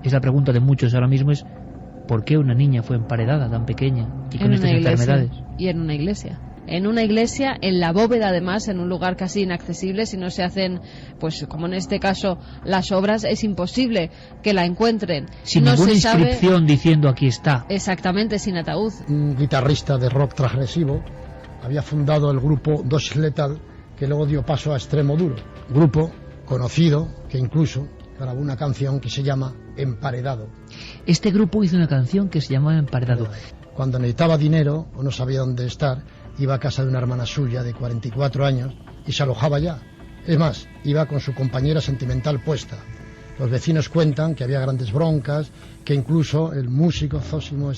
Es la pregunta de muchos ahora mismo, es ¿por qué una niña fue emparedada tan pequeña y con estas enfermedades? Y en una iglesia. En una iglesia, en la bóveda además, en un lugar casi inaccesible. Si no se hacen, pues como en este caso, las obras, es imposible que la encuentren. Sin no ninguna se inscripción sabe... diciendo aquí está. Exactamente, sin ataúd. Un guitarrista de rock transgresivo había fundado el grupo Dos Lethal, que luego dio paso a Extremo Duro, grupo conocido que incluso grabó una canción que se llama Emparedado. Este grupo hizo una canción que se llamaba Emparedado. Cuando necesitaba dinero o no sabía dónde estar, iba a casa de una hermana suya de 44 años y se alojaba allá. Es más, iba con su compañera sentimental puesta. Los vecinos cuentan que había grandes broncas, que incluso el músico Zósimo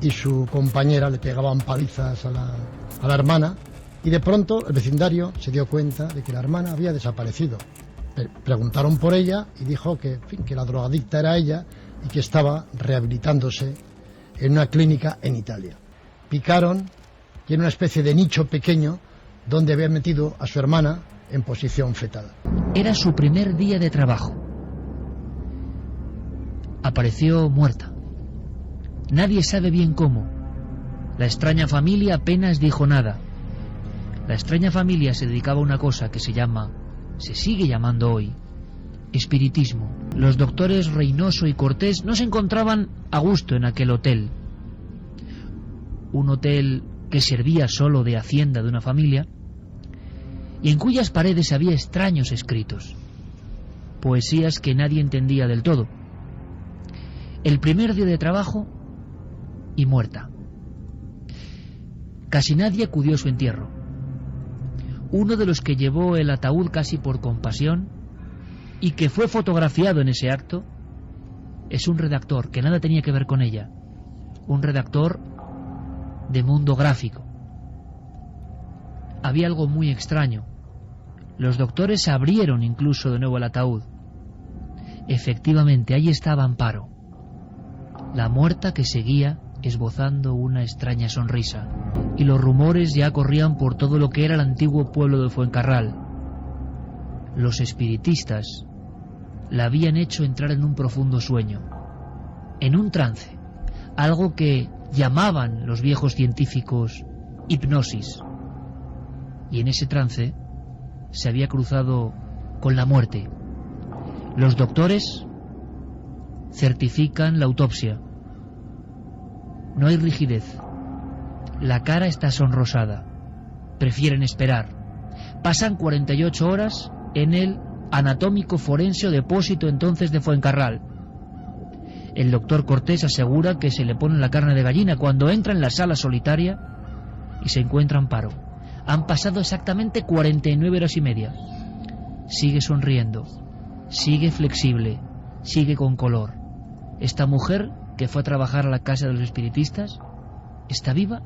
y su compañera le pegaban palizas a la hermana, y de pronto el vecindario se dio cuenta de que la hermana había desaparecido. Preguntaron por ella y dijo que, en fin, que la drogadicta era ella y que estaba rehabilitándose en una clínica en Italia. Picaron y en una especie de nicho pequeño donde habían metido a su hermana en posición fetal. Era su primer día de trabajo. Apareció muerta. Nadie sabe bien cómo. La extraña familia apenas dijo nada. La extraña familia se dedicaba a una cosa que se sigue llamando hoy, espiritismo. Los doctores Reynoso y Cortés no se encontraban a gusto en aquel hotel. Un hotel que servía solo de hacienda de una familia y en cuyas paredes había extraños escritos, poesías que nadie entendía del todo. El primer día de trabajo y muerta. Casi nadie acudió a su entierro. Uno de los que llevó el ataúd casi por compasión y que fue fotografiado en ese acto es un redactor que nada tenía que ver con ella, un redactor de Mundo Gráfico. Había algo muy extraño. Los doctores abrieron incluso de nuevo el ataúd. Efectivamente, ahí estaba Amparo, la muerta, que seguía esbozando una extraña sonrisa, y los rumores ya corrían por todo lo que era el antiguo pueblo de Fuencarral. Los espiritistas la habían hecho entrar en un profundo sueño, en un trance, algo que llamaban los viejos científicos hipnosis, y en ese trance se había cruzado con la muerte. Los doctores certifican la autopsia. No hay rigidez. La cara está sonrosada. Prefieren esperar. Pasan 48 horas en el anatómico forense o depósito entonces de Fuencarral. El doctor Cortés asegura que se le pone la carne de gallina cuando entra en la sala solitaria y se encuentra Amparo. Han pasado exactamente 49 horas y media. Sigue sonriendo, sigue flexible, sigue con color. Esta mujer que fue a trabajar a la casa de los espiritistas, ¿está viva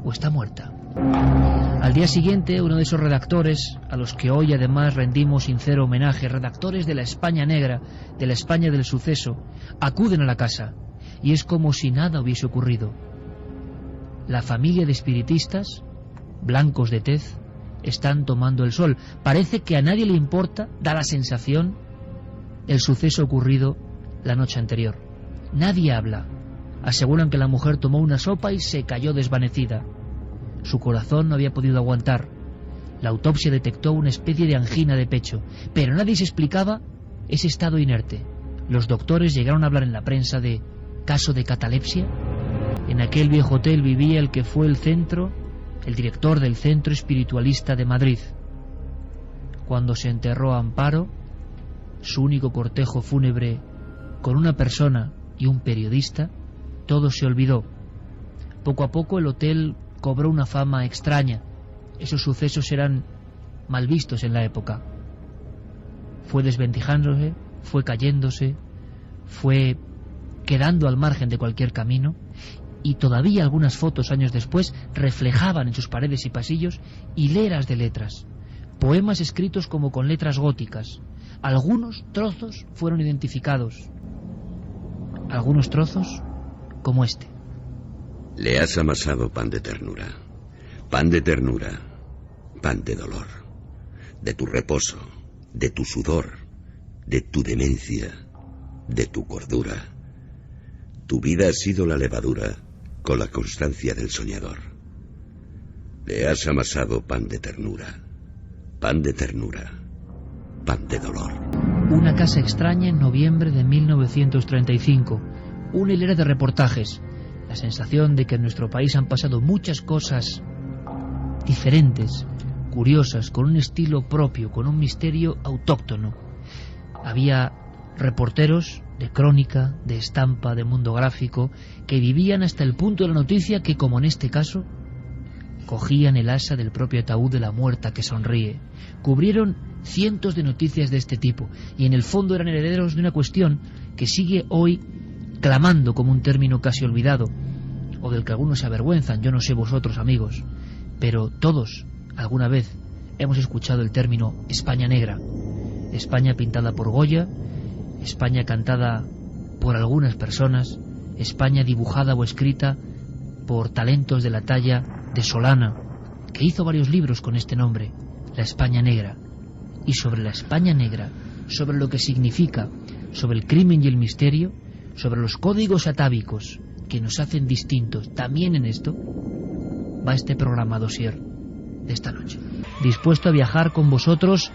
o está muerta? Al día siguiente, uno de esos redactores, a los que hoy además rendimos sincero homenaje, redactores de la España negra, de la España del suceso, acuden a la casa, y es como si nada hubiese ocurrido. La familia de espiritistas, blancos de tez, están tomando el sol. Parece que a nadie le importa, da la sensación, el suceso ocurrido la noche anterior. Nadie habla. Aseguran que la mujer tomó una sopa y se cayó desvanecida. Su corazón no había podido aguantar. La autopsia detectó una especie de angina de pecho, pero nadie se explicaba ese estado inerte. Los doctores llegaron a hablar en la prensa de caso de catalepsia. En aquel viejo hotel vivía el que fue el director del Centro Espiritualista de Madrid. Cuando se enterró a Amparo, su único cortejo fúnebre con una persona y un periodista, todo se olvidó. Poco a poco el hotel cobró una fama extraña. Esos sucesos eran mal vistos en la época. Fue desventijándose, fue cayéndose, fue quedando al margen de cualquier camino, y todavía algunas fotos años después reflejaban en sus paredes y pasillos hileras de letras, poemas escritos como con letras góticas. Algunos trozos fueron identificados, algunos trozos como este. Le has amasado pan de ternura, pan de dolor, de tu reposo, de tu sudor, de tu demencia, de tu cordura. Tu vida ha sido la levadura con la constancia del soñador. Le has amasado pan de ternura, pan de ternura, pan de dolor. Una casa extraña en noviembre de 1935. Una hilera de reportajes. La sensación de que en nuestro país han pasado muchas cosas diferentes, curiosas, con un estilo propio, con un misterio autóctono. Había reporteros de crónica, de estampa, de mundo gráfico, que vivían hasta el punto de la noticia que, como en este caso, cogían el asa del propio ataúd de la muerta que sonríe. Cubrieron cientos de noticias de este tipo, y en el fondo eran herederos de una cuestión que sigue hoy clamando como un término casi olvidado, o del que algunos se avergüenzan. Yo no sé vosotros, amigos, pero todos alguna vez hemos escuchado el término España negra. España pintada por Goya, España cantada por algunas personas, España dibujada o escrita por talentos de la talla de Solana, que hizo varios libros con este nombre, La España negra. Y sobre la España negra, sobre lo que significa, sobre el crimen y el misterio, sobre los códigos atávicos que nos hacen distintos también en esto, va este programa Dossier de esta noche. Dispuesto a viajar con vosotros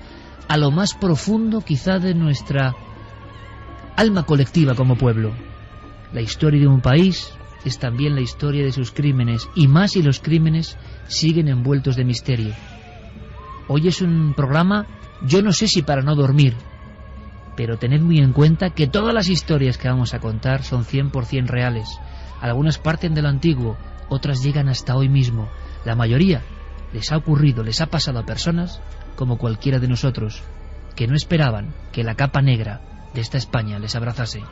a lo más profundo quizá de nuestra alma colectiva como pueblo. La historia de un país es también la historia de sus crímenes, y más si los crímenes siguen envueltos de misterio. Hoy es un programa, yo no sé si para no dormir, pero tened muy en cuenta que todas las historias que vamos a contar son 100% reales. Algunas parten de lo antiguo, otras llegan hasta hoy mismo. La mayoría les ha ocurrido, les ha pasado a personas como cualquiera de nosotros, que no esperaban que la capa negra de esta España les abrazase.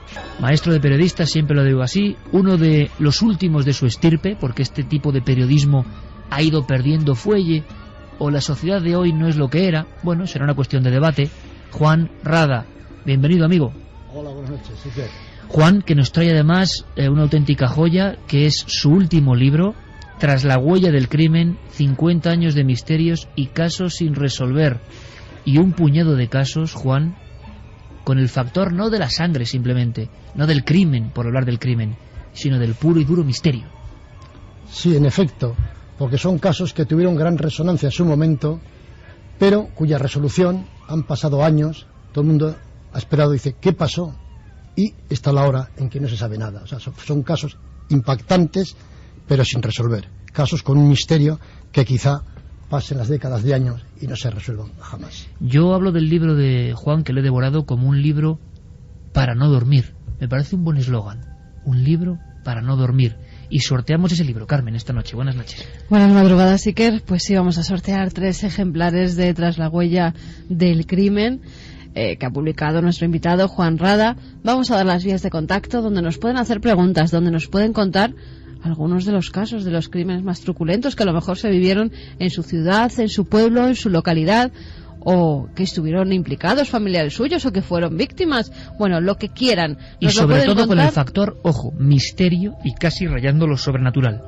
Maestro de periodistas, siempre lo digo así, uno de los últimos de su estirpe, porque este tipo de periodismo ha ido perdiendo fuelle, o la sociedad de hoy no es lo que era. Bueno, será una cuestión de debate. Juan Rada, bienvenido, amigo. Hola, buenas noches. Sí, que... Juan, que nos trae además una auténtica joya, que es su último libro, Tras la huella del crimen, 50 años de misterios y casos sin resolver. Y un puñado de casos, Juan, con el factor no de la sangre simplemente, no del crimen, por hablar del crimen, sino del puro y duro misterio. Sí, en efecto, porque son casos que tuvieron gran resonancia en su momento, pero cuya resolución han pasado años, todo el mundo ha esperado y dice, ¿qué pasó? Y está la hora en que no se sabe nada. O sea, son casos impactantes, pero sin resolver. Casos con un misterio que quizá pasen las décadas de años y no se resuelvan jamás. Yo hablo del libro de Juan, que lo he devorado como un libro para no dormir. Me parece un buen eslogan. Un libro para no dormir. Y sorteamos ese libro, Carmen, esta noche. Buenas noches. Buenas madrugadas, Iker. Pues sí, vamos a sortear 3 ejemplares de Tras la huella del crimen, que ha publicado nuestro invitado Juan Rada. Vamos a dar las vías de contacto donde nos pueden hacer preguntas, donde nos pueden contar algunos de los casos de los crímenes más truculentos que a lo mejor se vivieron en su ciudad, en su pueblo, en su localidad, o que estuvieron implicados familiares suyos o que fueron víctimas. Bueno, lo que quieran. Y sobre todo con el factor, ojo, misterio y casi rayando lo sobrenatural.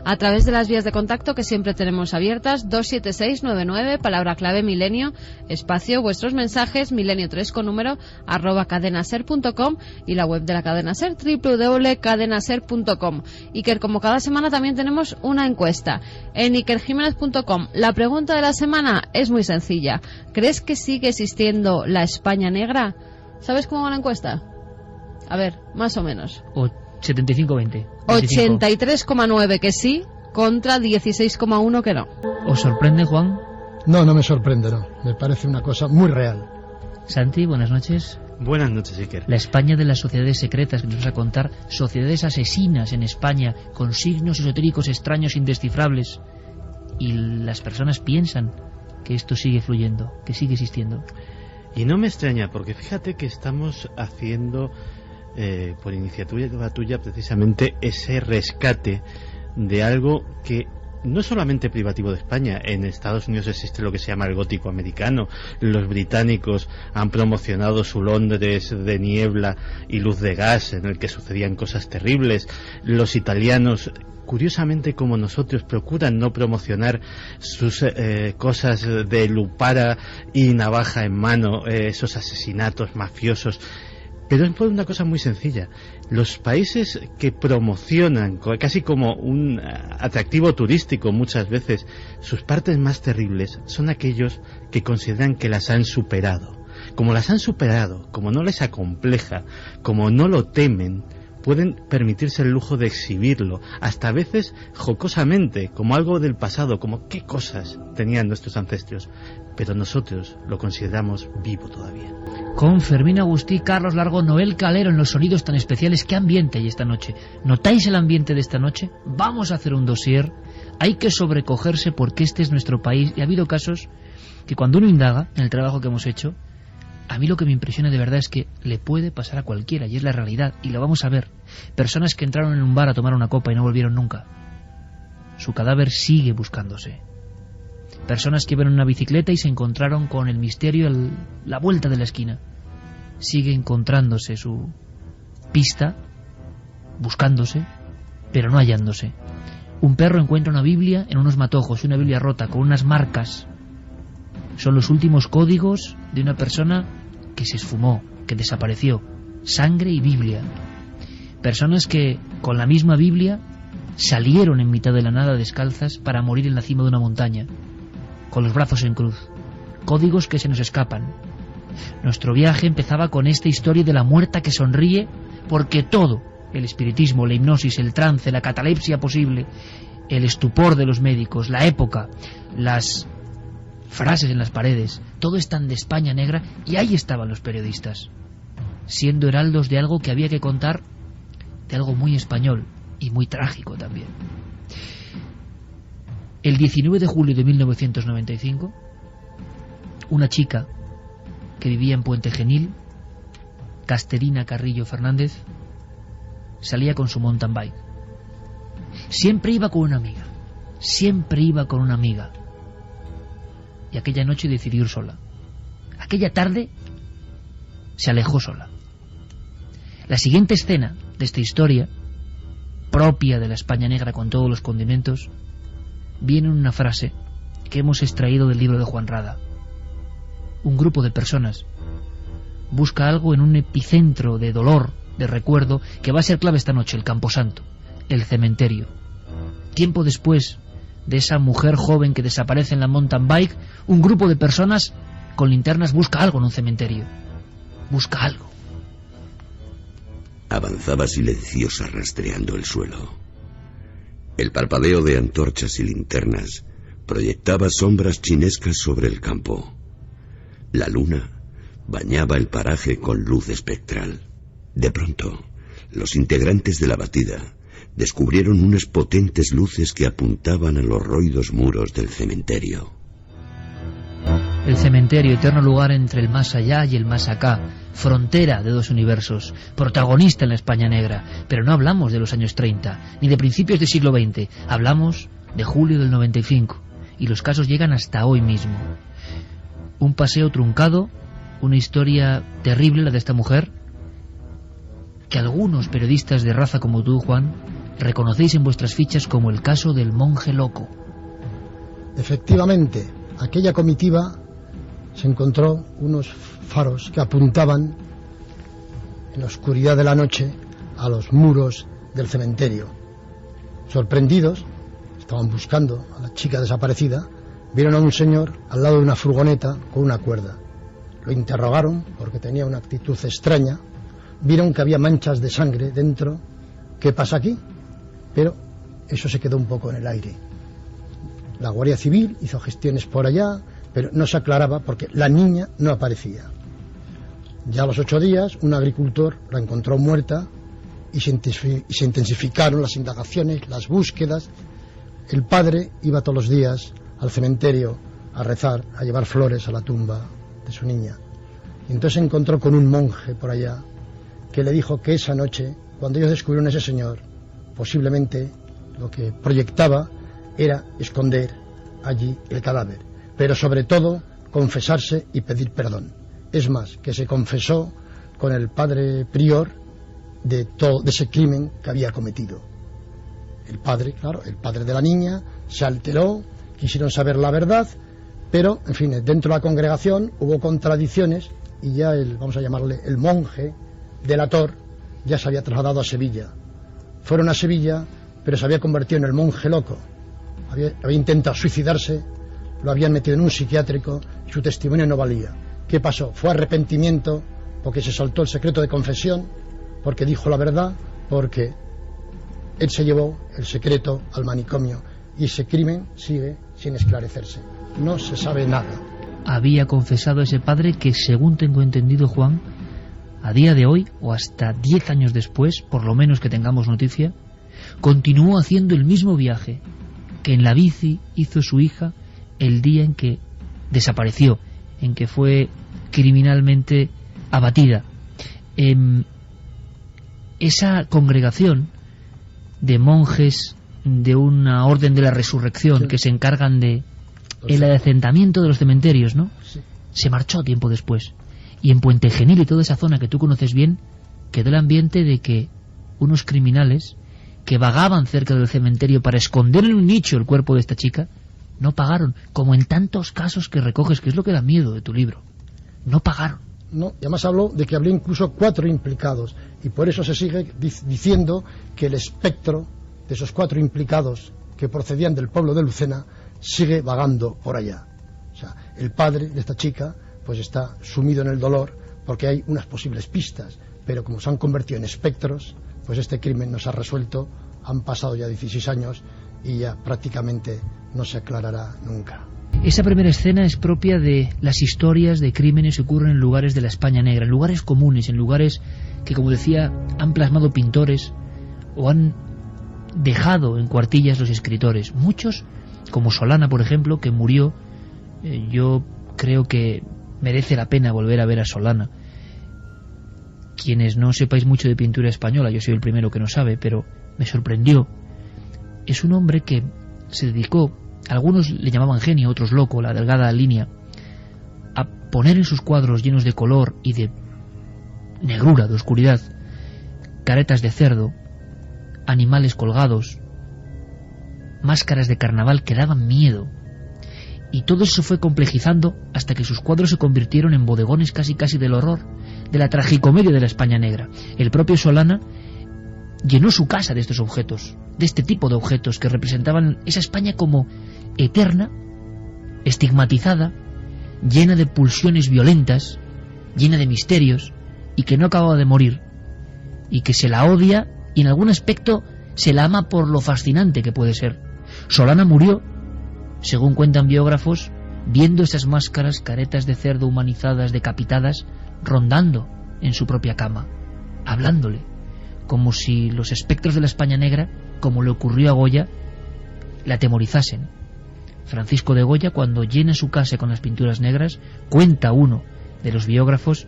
A través de las vías de contacto que siempre tenemos abiertas, 27699, palabra clave milenio, espacio, vuestros mensajes, milenio3 con número, @cadenaser.com, y la web de la cadena Ser, www.cadenaser.com. Iker, como cada semana también tenemos una encuesta en ikerjimenez.com. La pregunta de la semana es muy sencilla. ¿Crees que sigue existiendo la España negra? ¿Sabes cómo va la encuesta? A ver, más o menos. 75-20. 83,9 que sí, contra 16,1 que no. ¿Os sorprende, Juan? No, no me sorprende, no. Me parece una cosa muy real. Santi, buenas noches. Buenas noches, Iker. La España de las sociedades secretas, que nos vas a contar, sociedades asesinas en España, con signos esotéricos extraños indescifrables. Y las personas piensan que esto sigue fluyendo, que sigue existiendo. Y no me extraña, porque fíjate que estamos haciendo, por iniciativa tuya, precisamente ese rescate de algo que no es solamente privativo de España. En Estados Unidos existe lo que se llama el gótico americano. Los británicos han promocionado su Londres de niebla y luz de gas, en el que sucedían cosas terribles. Los italianos, curiosamente como nosotros, procuran no promocionar sus cosas de lupara y navaja en mano, esos asesinatos mafiosos. Pero es por una cosa muy sencilla. Los países que promocionan, casi como un atractivo turístico muchas veces, sus partes más terribles son aquellos que consideran que las han superado. Como las han superado, como no les acompleja, como no lo temen, pueden permitirse el lujo de exhibirlo, hasta a veces jocosamente, como algo del pasado, como qué cosas tenían nuestros ancestros. Pero nosotros lo consideramos vivo todavía. Con Fermín Agustí, Carlos Largo, Noel Calero en los sonidos tan especiales. ¿Qué ambiente hay esta noche? ¿Notáis el ambiente de esta noche? Vamos a hacer un dossier. Hay que sobrecogerse porque este es nuestro país. Y ha habido casos que cuando uno indaga en el trabajo que hemos hecho, a mí lo que me impresiona de verdad es que le puede pasar a cualquiera, y es la realidad, y lo vamos a ver. Personas que entraron en un bar a tomar una copa y no volvieron nunca. Su cadáver sigue buscándose. Personas que iban en una bicicleta y se encontraron con el misterio a la vuelta de la esquina. Sigue encontrándose su pista, buscándose, pero no hallándose. Un perro encuentra una Biblia en unos matojos, una Biblia rota, con unas marcas. Son los últimos códigos de una persona que se esfumó, que desapareció. Sangre y Biblia. Personas que, con la misma Biblia, salieron en mitad de la nada descalzas para morir en la cima de una montaña, con los brazos en cruz. Códigos que se nos escapan. Nuestro viaje empezaba con esta historia de la muerta que sonríe, porque todo, el espiritismo, la hipnosis, el trance, la catalepsia posible, el estupor de los médicos, la época, las frases en las paredes, todo es tan de España negra, y ahí estaban los periodistas, siendo heraldos de algo que había que contar, de algo muy español y muy trágico también. El 19 de julio de 1995, una chica que vivía en Puente Genil, Casterina Carrillo Fernández, salía con su mountain bike. Siempre iba con una amiga, y aquella noche decidió ir sola. Aquella tarde se alejó sola. La siguiente escena de esta historia, propia de la España negra con todos los condimentos, viene en una frase que hemos extraído del libro de Juan Rada. Un grupo de personas busca algo en un epicentro de dolor, de recuerdo, que va a ser clave esta noche: el Camposanto, el cementerio. Tiempo después de esa mujer joven que desaparece en la mountain bike, un grupo de personas con linternas busca algo en un cementerio. Busca algo. Avanzaba silenciosa rastreando el suelo. El parpadeo de antorchas y linternas proyectaba sombras chinescas sobre el campo. La luna bañaba el paraje con luz espectral. De pronto, los integrantes de la batida descubrieron unas potentes luces que apuntaban a los roídos muros del cementerio. El cementerio, eterno lugar entre el más allá y el más acá, frontera de dos universos, protagonista en la España negra. Pero no hablamos de los años 30, ni de principios del siglo XX, hablamos de julio del 95, y los casos llegan hasta hoy mismo. Un paseo truncado, una historia terrible, la de esta mujer, que algunos periodistas de raza como tú, Juan, reconocéis en vuestras fichas como el caso del monje loco. Efectivamente, aquella comitiva se encontró unos faros que apuntaban en la oscuridad de la noche a los muros del cementerio. Sorprendidos, estaban buscando a la chica desaparecida, vieron a un señor al lado de una furgoneta con una cuerda. Lo interrogaron porque tenía una actitud extraña, vieron que había manchas de sangre dentro. ¿Qué pasa aquí? Pero eso se quedó un poco en el aire. La Guardia Civil hizo gestiones por allá, pero no se aclaraba porque la niña no aparecía. Ya a los 8 días, un agricultor la encontró muerta y se intensificaron las indagaciones, las búsquedas. El padre iba todos los días al cementerio a rezar, a llevar flores a la tumba de su niña. Y entonces se encontró con un monje por allá que le dijo que esa noche, cuando ellos descubrieron a ese señor, posiblemente lo que proyectaba era esconder allí el cadáver, pero sobre todo confesarse y pedir perdón. Es más, que se confesó con el padre prior de ese crimen que había cometido. El padre, claro, el padre de la niña, se alteró, quisieron saber la verdad, pero, en fin, dentro de la congregación hubo contradicciones y ya vamos a llamarle el monje, delator ya se había trasladado a Sevilla. Fueron a Sevilla, pero se había convertido en el monje loco. Había intentado suicidarse, lo habían metido en un psiquiátrico, su testimonio no valía. ¿Qué pasó? Fue arrepentimiento, porque se saltó el secreto de confesión, porque dijo la verdad, porque él se llevó el secreto al manicomio y ese crimen sigue sin esclarecerse. No se sabe nada. Había confesado ese padre que, según tengo entendido, Juan, a día de hoy, o hasta 10 años después, por lo menos que tengamos noticia, continuó haciendo el mismo viaje que en la bici hizo su hija el día en que desapareció, en que fue criminalmente abatida. Esa congregación de monjes de una orden de la resurrección, sí, que se encargan de el adecentamiento de los cementerios, ¿no? Sí. Se marchó tiempo después. Y en Puente Genil y toda esa zona que tú conoces bien, quedó el ambiente de que unos criminales que vagaban cerca del cementerio para esconder en un nicho el cuerpo de esta chica, no pagaron, como en tantos casos que recoges, que es lo que da miedo de tu libro. No pagaron. No, y además habló de que habría incluso 4 implicados, y por eso se sigue diciendo que el espectro de esos 4 implicados que procedían del pueblo de Lucena sigue vagando por allá. O sea, el padre de esta chica pues está sumido en el dolor porque hay unas posibles pistas, pero como se han convertido en espectros, pues este crimen no se ha resuelto, han pasado ya 16 años y ya prácticamente no se aclarará nunca. Esa primera escena es propia de las historias de crímenes que ocurren en lugares de la España negra, en lugares comunes, en lugares que, como decía, han plasmado pintores o han dejado en cuartillas los escritores. Muchos, como Solana, por ejemplo, que murió. Yo creo que merece la pena volver a ver a Solana. Quienes no sepáis mucho de pintura española, yo soy el primero que no sabe, pero me sorprendió. Es un hombre que se dedicó, algunos le llamaban genio, otros loco, la delgada línea, a poner en sus cuadros llenos de color y de negrura, de oscuridad, caretas de cerdo, animales colgados, máscaras de carnaval que daban miedo. Y todo eso fue complejizando hasta que sus cuadros se convirtieron en bodegones casi del horror, de la tragicomedia de la España negra. El propio Solana llenó su casa de estos objetos, de este tipo de objetos que representaban esa España como eterna, estigmatizada, llena de pulsiones violentas, llena de misterios, y que no acababa de morir, y que se la odia y en algún aspecto se la ama por lo fascinante que puede ser. Solana murió, según cuentan biógrafos, viendo esas máscaras, caretas de cerdo humanizadas, decapitadas, rondando en su propia cama, hablándole, como si los espectros de la España negra, como le ocurrió a Goya, la atemorizasen. Francisco de Goya, cuando llena su casa con las pinturas negras, cuenta uno de los biógrafos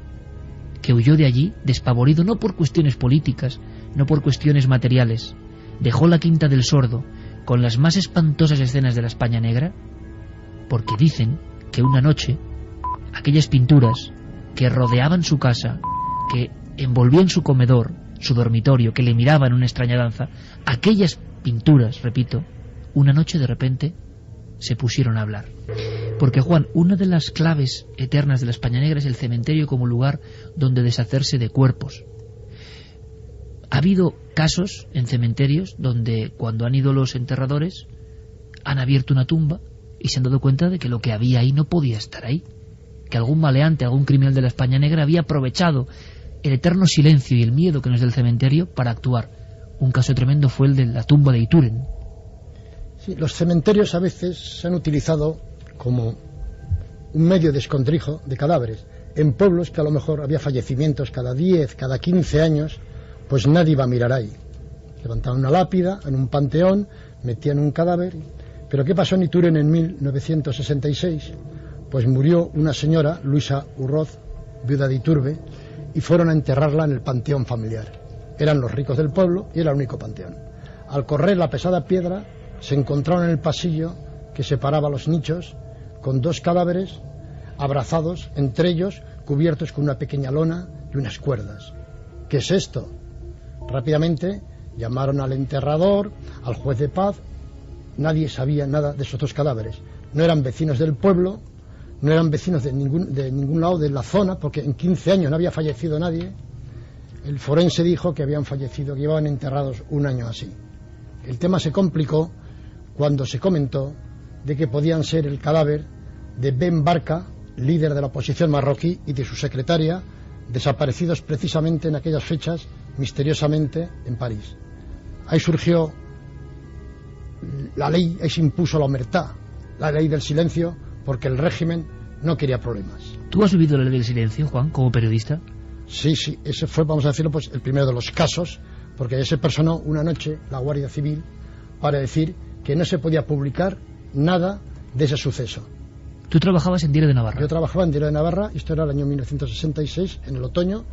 que huyó de allí despavorido, no por cuestiones políticas, no por cuestiones materiales. Dejó la Quinta del Sordo con las más espantosas escenas de la España negra, porque dicen que una noche aquellas pinturas que rodeaban su casa, que envolvían su comedor, su dormitorio, que le miraban en una extraña danza, aquellas pinturas, repito, una noche de repente se pusieron a hablar. Porque, Juan, una de las claves eternas de la España negra es el cementerio como lugar donde deshacerse de cuerpos. Ha habido casos en cementerios donde, cuando han ido los enterradores, han abierto una tumba y se han dado cuenta de que lo que había ahí no podía estar ahí, que algún maleante, algún criminal de la España negra había aprovechado el eterno silencio y el miedo que nos da el cementerio para actuar. Un caso tremendo fue el de la tumba de Ituren. Sí, los cementerios a veces se han utilizado como un medio de escondrijo de cadáveres. En pueblos que a lo mejor había fallecimientos cada 10, cada 15 años, pues nadie iba a mirar ahí. Levantaban una lápida en un panteón, metían un cadáver. Pero ¿qué pasó en Ituren en 1966? Pues murió una señora, Luisa Urroz, viuda de Iturbe, y fueron a enterrarla en el panteón familiar. Eran los ricos del pueblo y era el único panteón. Al correr la pesada piedra, se encontraron en el pasillo que separaba los nichos con 2 cadáveres abrazados, entre ellos cubiertos con una pequeña lona y unas cuerdas. ¿Qué es esto? Rápidamente llamaron al enterrador, al juez de paz. Nadie sabía nada de esos 2 cadáveres. No eran vecinos del pueblo, no eran vecinos de ningún lado de la zona, porque en 15 años no había fallecido nadie. el forense dijo que habían fallecido, que llevaban enterrados un año así. El tema se complicó cuando se comentó de que podían ser el cadáver de Ben Barka, líder de la oposición marroquí, y de su secretaria, desaparecidos precisamente en aquellas fechas, misteriosamente, en París. Ahí surgió la ley, ahí se impuso la omertá, la ley del silencio, porque el régimen no quería problemas. ¿Tú has vivido la ley del silencio, Juan, como periodista? Sí, ese fue, vamos a decirlo, pues el primero de los casos, porque se personó una noche la Guardia Civil para decir que no se podía publicar nada de ese suceso. ¿Tú trabajabas en Diario de Navarra? Yo trabajaba en Diario de Navarra, esto era el año 1966, en el otoño,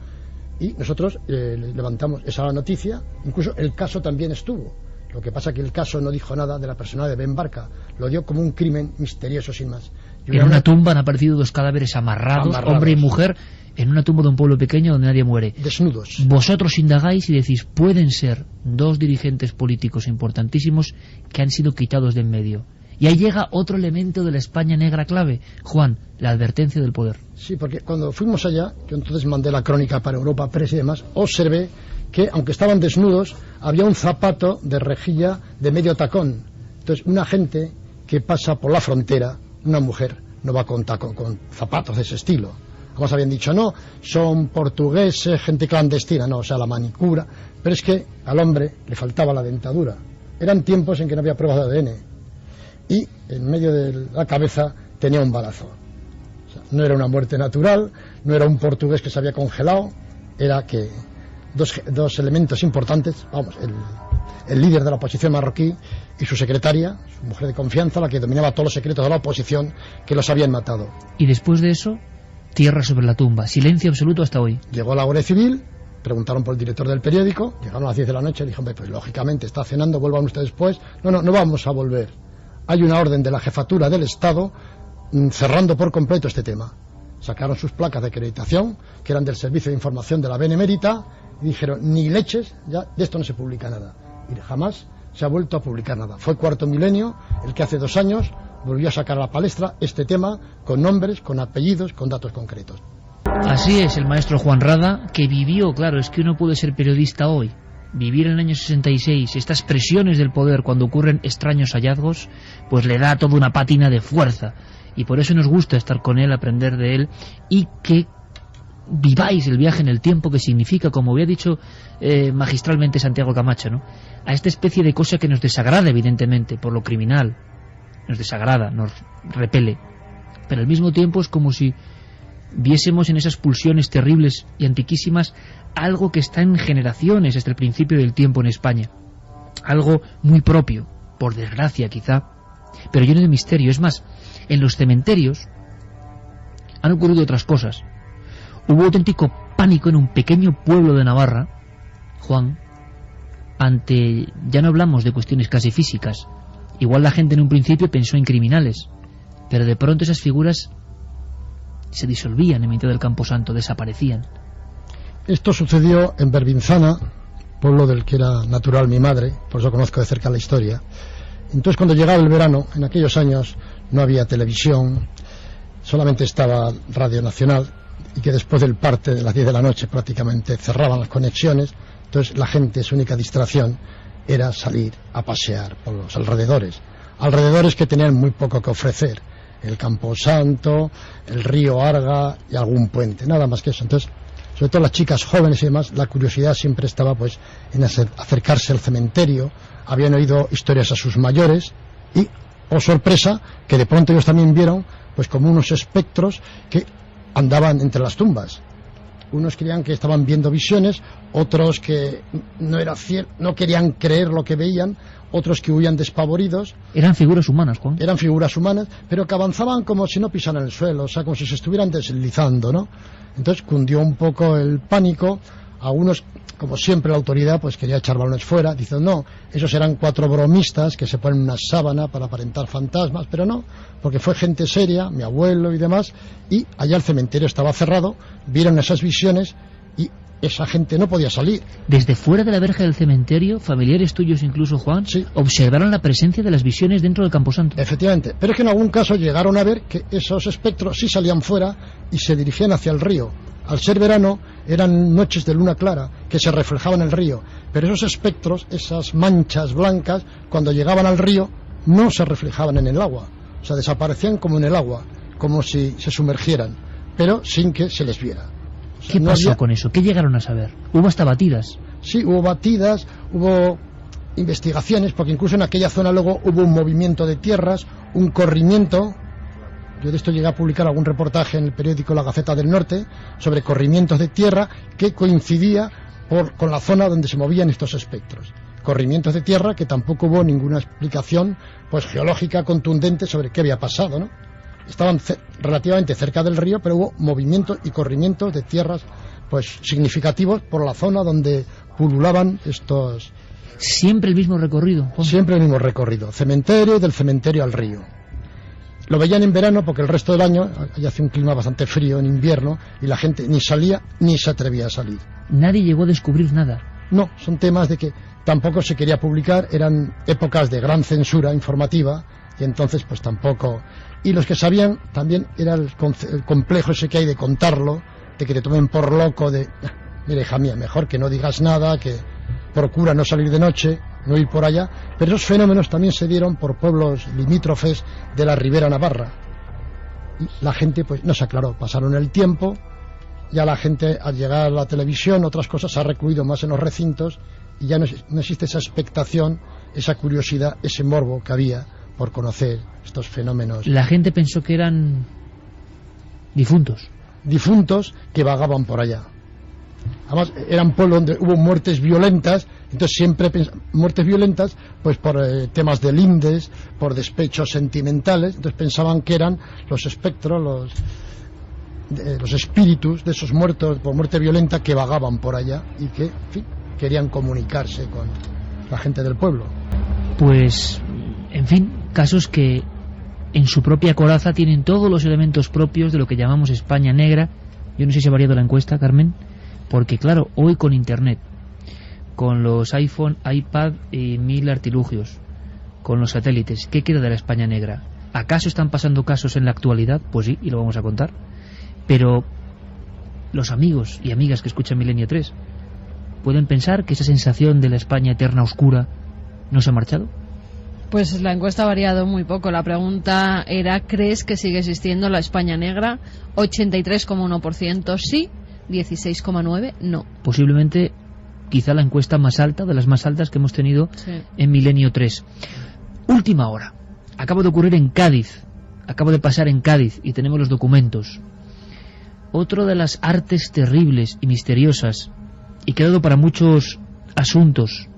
y nosotros levantamos esa noticia, incluso el caso también estuvo. Lo que pasa que el caso no dijo nada de la persona de Ben Barka, lo dio como un crimen misterioso sin más. En una tumba han aparecido dos cadáveres amarrados, hombre y mujer, en una tumba de un pueblo pequeño donde nadie muere. Desnudos. Vosotros indagáis y decís, pueden ser dos dirigentes políticos importantísimos que han sido quitados de en medio. Y ahí llega otro elemento de la España negra clave, Juan, la advertencia del poder. Sí, porque cuando fuimos allá, yo entonces mandé la crónica para Europa Press y demás, observé que, aunque estaban desnudos, había un zapato de rejilla de medio tacón. Entonces, una gente que pasa por la frontera, una mujer, no va con zapatos de ese estilo. Además habían dicho, no, son portugueses, gente clandestina, no, o sea, la manicura. Pero es que al hombre le faltaba la dentadura. Eran tiempos en que no había pruebas de ADN. Y en medio de la cabeza tenía un balazo. O sea, no era una muerte natural, no era un portugués que se había congelado, era que dos elementos importantes, vamos, el líder de la oposición marroquí y su secretaria, su mujer de confianza, la que dominaba todos los secretos de la oposición, que los habían matado. Y después de eso, tierra sobre la tumba, silencio absoluto hasta hoy. Llegó la Guardia Civil, preguntaron por el director del periódico, llegaron a las 10 de la noche, dijo, pues lógicamente está cenando, vuelvan ustedes después. No vamos a volver. Hay una orden de la jefatura del Estado cerrando por completo este tema. Sacaron sus placas de acreditación, que eran del Servicio de Información de la Benemérita, y dijeron, ni leches, ya de esto no se publica nada. Y jamás se ha vuelto a publicar nada. Fue Cuarto Milenio el que hace 2 años volvió a sacar a la palestra este tema con nombres, con apellidos, con datos concretos. Así es el maestro Juan Rada, que vivió, claro, es que uno puede ser periodista hoy, vivir en el año 66, estas presiones del poder cuando ocurren extraños hallazgos, pues le da toda una pátina de fuerza. Y por eso nos gusta estar con él, aprender de él, y que viváis el viaje en el tiempo, que significa, como había dicho magistralmente Santiago Camacho, ¿no?, a esta especie de cosa que nos desagrada, evidentemente, por lo criminal, nos desagrada, nos repele, pero al mismo tiempo es como si viésemos en esas pulsiones terribles y antiquísimas algo que está en generaciones desde el principio del tiempo en España, algo muy propio, por desgracia quizá, pero lleno de misterio. Es más, en los cementerios han ocurrido otras cosas. Hubo auténtico pánico en un pequeño pueblo de Navarra, Juan, ya no hablamos de cuestiones casi físicas. Igual la gente en un principio pensó en criminales, pero de pronto esas figuras se disolvían en mitad del Camposanto, desaparecían. Esto sucedió en Berbinzana, pueblo del que era natural mi madre, por eso conozco de cerca la historia. Entonces, cuando llegaba el verano, en aquellos años no había televisión, solamente estaba Radio Nacional, y que después del parte de las 10 de la noche prácticamente cerraban las conexiones. Entonces la gente, su única distracción era salir a pasear por los alrededores que tenían muy poco que ofrecer, el Camposanto, el río Arga y algún puente, nada más que eso. Entonces, sobre todo las chicas jóvenes y demás, la curiosidad siempre estaba pues en acercarse al cementerio, habían oído historias a sus mayores y, oh sorpresa, que de pronto ellos también vieron pues como unos espectros que andaban entre las tumbas. Unos creían que estaban viendo visiones, otros que no querían creer lo que veían, otros que huían despavoridos. Eran figuras humanas, Juan. Eran figuras humanas, pero que avanzaban como si no pisaran el suelo, o sea, como si se estuvieran deslizando, ¿no? Entonces cundió un poco el pánico. Algunos, como siempre la autoridad, pues quería echar balones fuera, diciendo no, esos eran 4 bromistas que se ponen una sábana para aparentar fantasmas, pero no, porque fue gente seria, mi abuelo y demás, y allá el cementerio estaba cerrado, vieron esas visiones y esa gente no podía salir. Desde fuera de la verja del cementerio, familiares tuyos incluso, Juan, sí, observaron la presencia de las visiones dentro del Camposanto. Efectivamente, pero es que en algún caso llegaron a ver que esos espectros sí salían fuera y se dirigían hacia el río, Al ser verano eran noches de luna clara que se reflejaban en el río, pero esos espectros, esas manchas blancas, cuando llegaban al río no se reflejaban en el agua, o sea, desaparecían como en el agua, como si se sumergieran, pero sin que se les viera. O sea, ¿Qué pasó con eso? ¿Qué llegaron a saber? ¿Hubo hasta batidas? Sí, hubo batidas, hubo investigaciones, porque incluso en aquella zona luego hubo un movimiento de tierras, un corrimiento. Yo de esto llegué a publicar algún reportaje en el periódico La Gaceta del Norte sobre corrimientos de tierra que coincidía con la zona donde se movían estos espectros. Corrimientos de tierra que tampoco hubo ninguna explicación pues geológica contundente sobre qué había pasado, ¿no? Estaban relativamente cerca del río, pero hubo movimientos y corrimientos de tierras pues significativos por la zona donde pululaban estos. Siempre el mismo recorrido. Siempre el mismo recorrido, cementerio y del cementerio al río. Lo veían en verano porque el resto del año allá hace un clima bastante frío en invierno y la gente ni salía ni se atrevía a salir. Nadie llegó a descubrir nada. No, son temas de que tampoco se quería publicar, eran épocas de gran censura informativa y entonces pues tampoco. Y los que sabían también era el complejo ese que hay de contarlo, de que te tomen por loco, de mira hija mía, mejor que no digas nada, que procura no salir de noche, no ir por allá. Pero esos fenómenos también se dieron por pueblos limítrofes de la Ribera Navarra y la gente pues no se aclaró, pasaron el tiempo, ya la gente al llegar a la televisión, otras cosas, se ha recluido más en los recintos y ya no existe esa expectación, esa curiosidad, ese morbo que había por conocer estos fenómenos. La gente pensó que eran difuntos que vagaban por allá. Además eran pueblos donde hubo muertes violentas, entonces siempre muertes violentas pues por temas de lindes, por despechos sentimentales, entonces pensaban que eran los espectros, los espíritus de esos muertos por muerte violenta que vagaban por allá y que, en fin, querían comunicarse con la gente del pueblo. Pues, en fin, casos que en su propia coraza tienen todos los elementos propios de lo que llamamos España negra. Yo no sé si ha variado la encuesta, Carmen, porque claro, hoy con Internet, con los iPhone, iPad y 1000 artilugios, con los satélites, ¿qué queda de la España negra? ¿Acaso están pasando casos en la actualidad? Pues sí, y lo vamos a contar. Pero los amigos y amigas que escuchan Milenio 3 ¿pueden pensar que esa sensación de la España eterna oscura no se ha marchado? Pues la encuesta ha variado muy poco. La pregunta era, ¿crees que sigue existiendo la España negra? 83,1% sí, 16,9% no. Posiblemente, quizá la encuesta más alta, de las más altas que hemos tenido en Milenio 3. Última hora. Acaba de ocurrir en Cádiz. Acaba de pasar en Cádiz y tenemos los documentos. Otro de las artes terribles y misteriosas, y que ha dado para muchos asuntos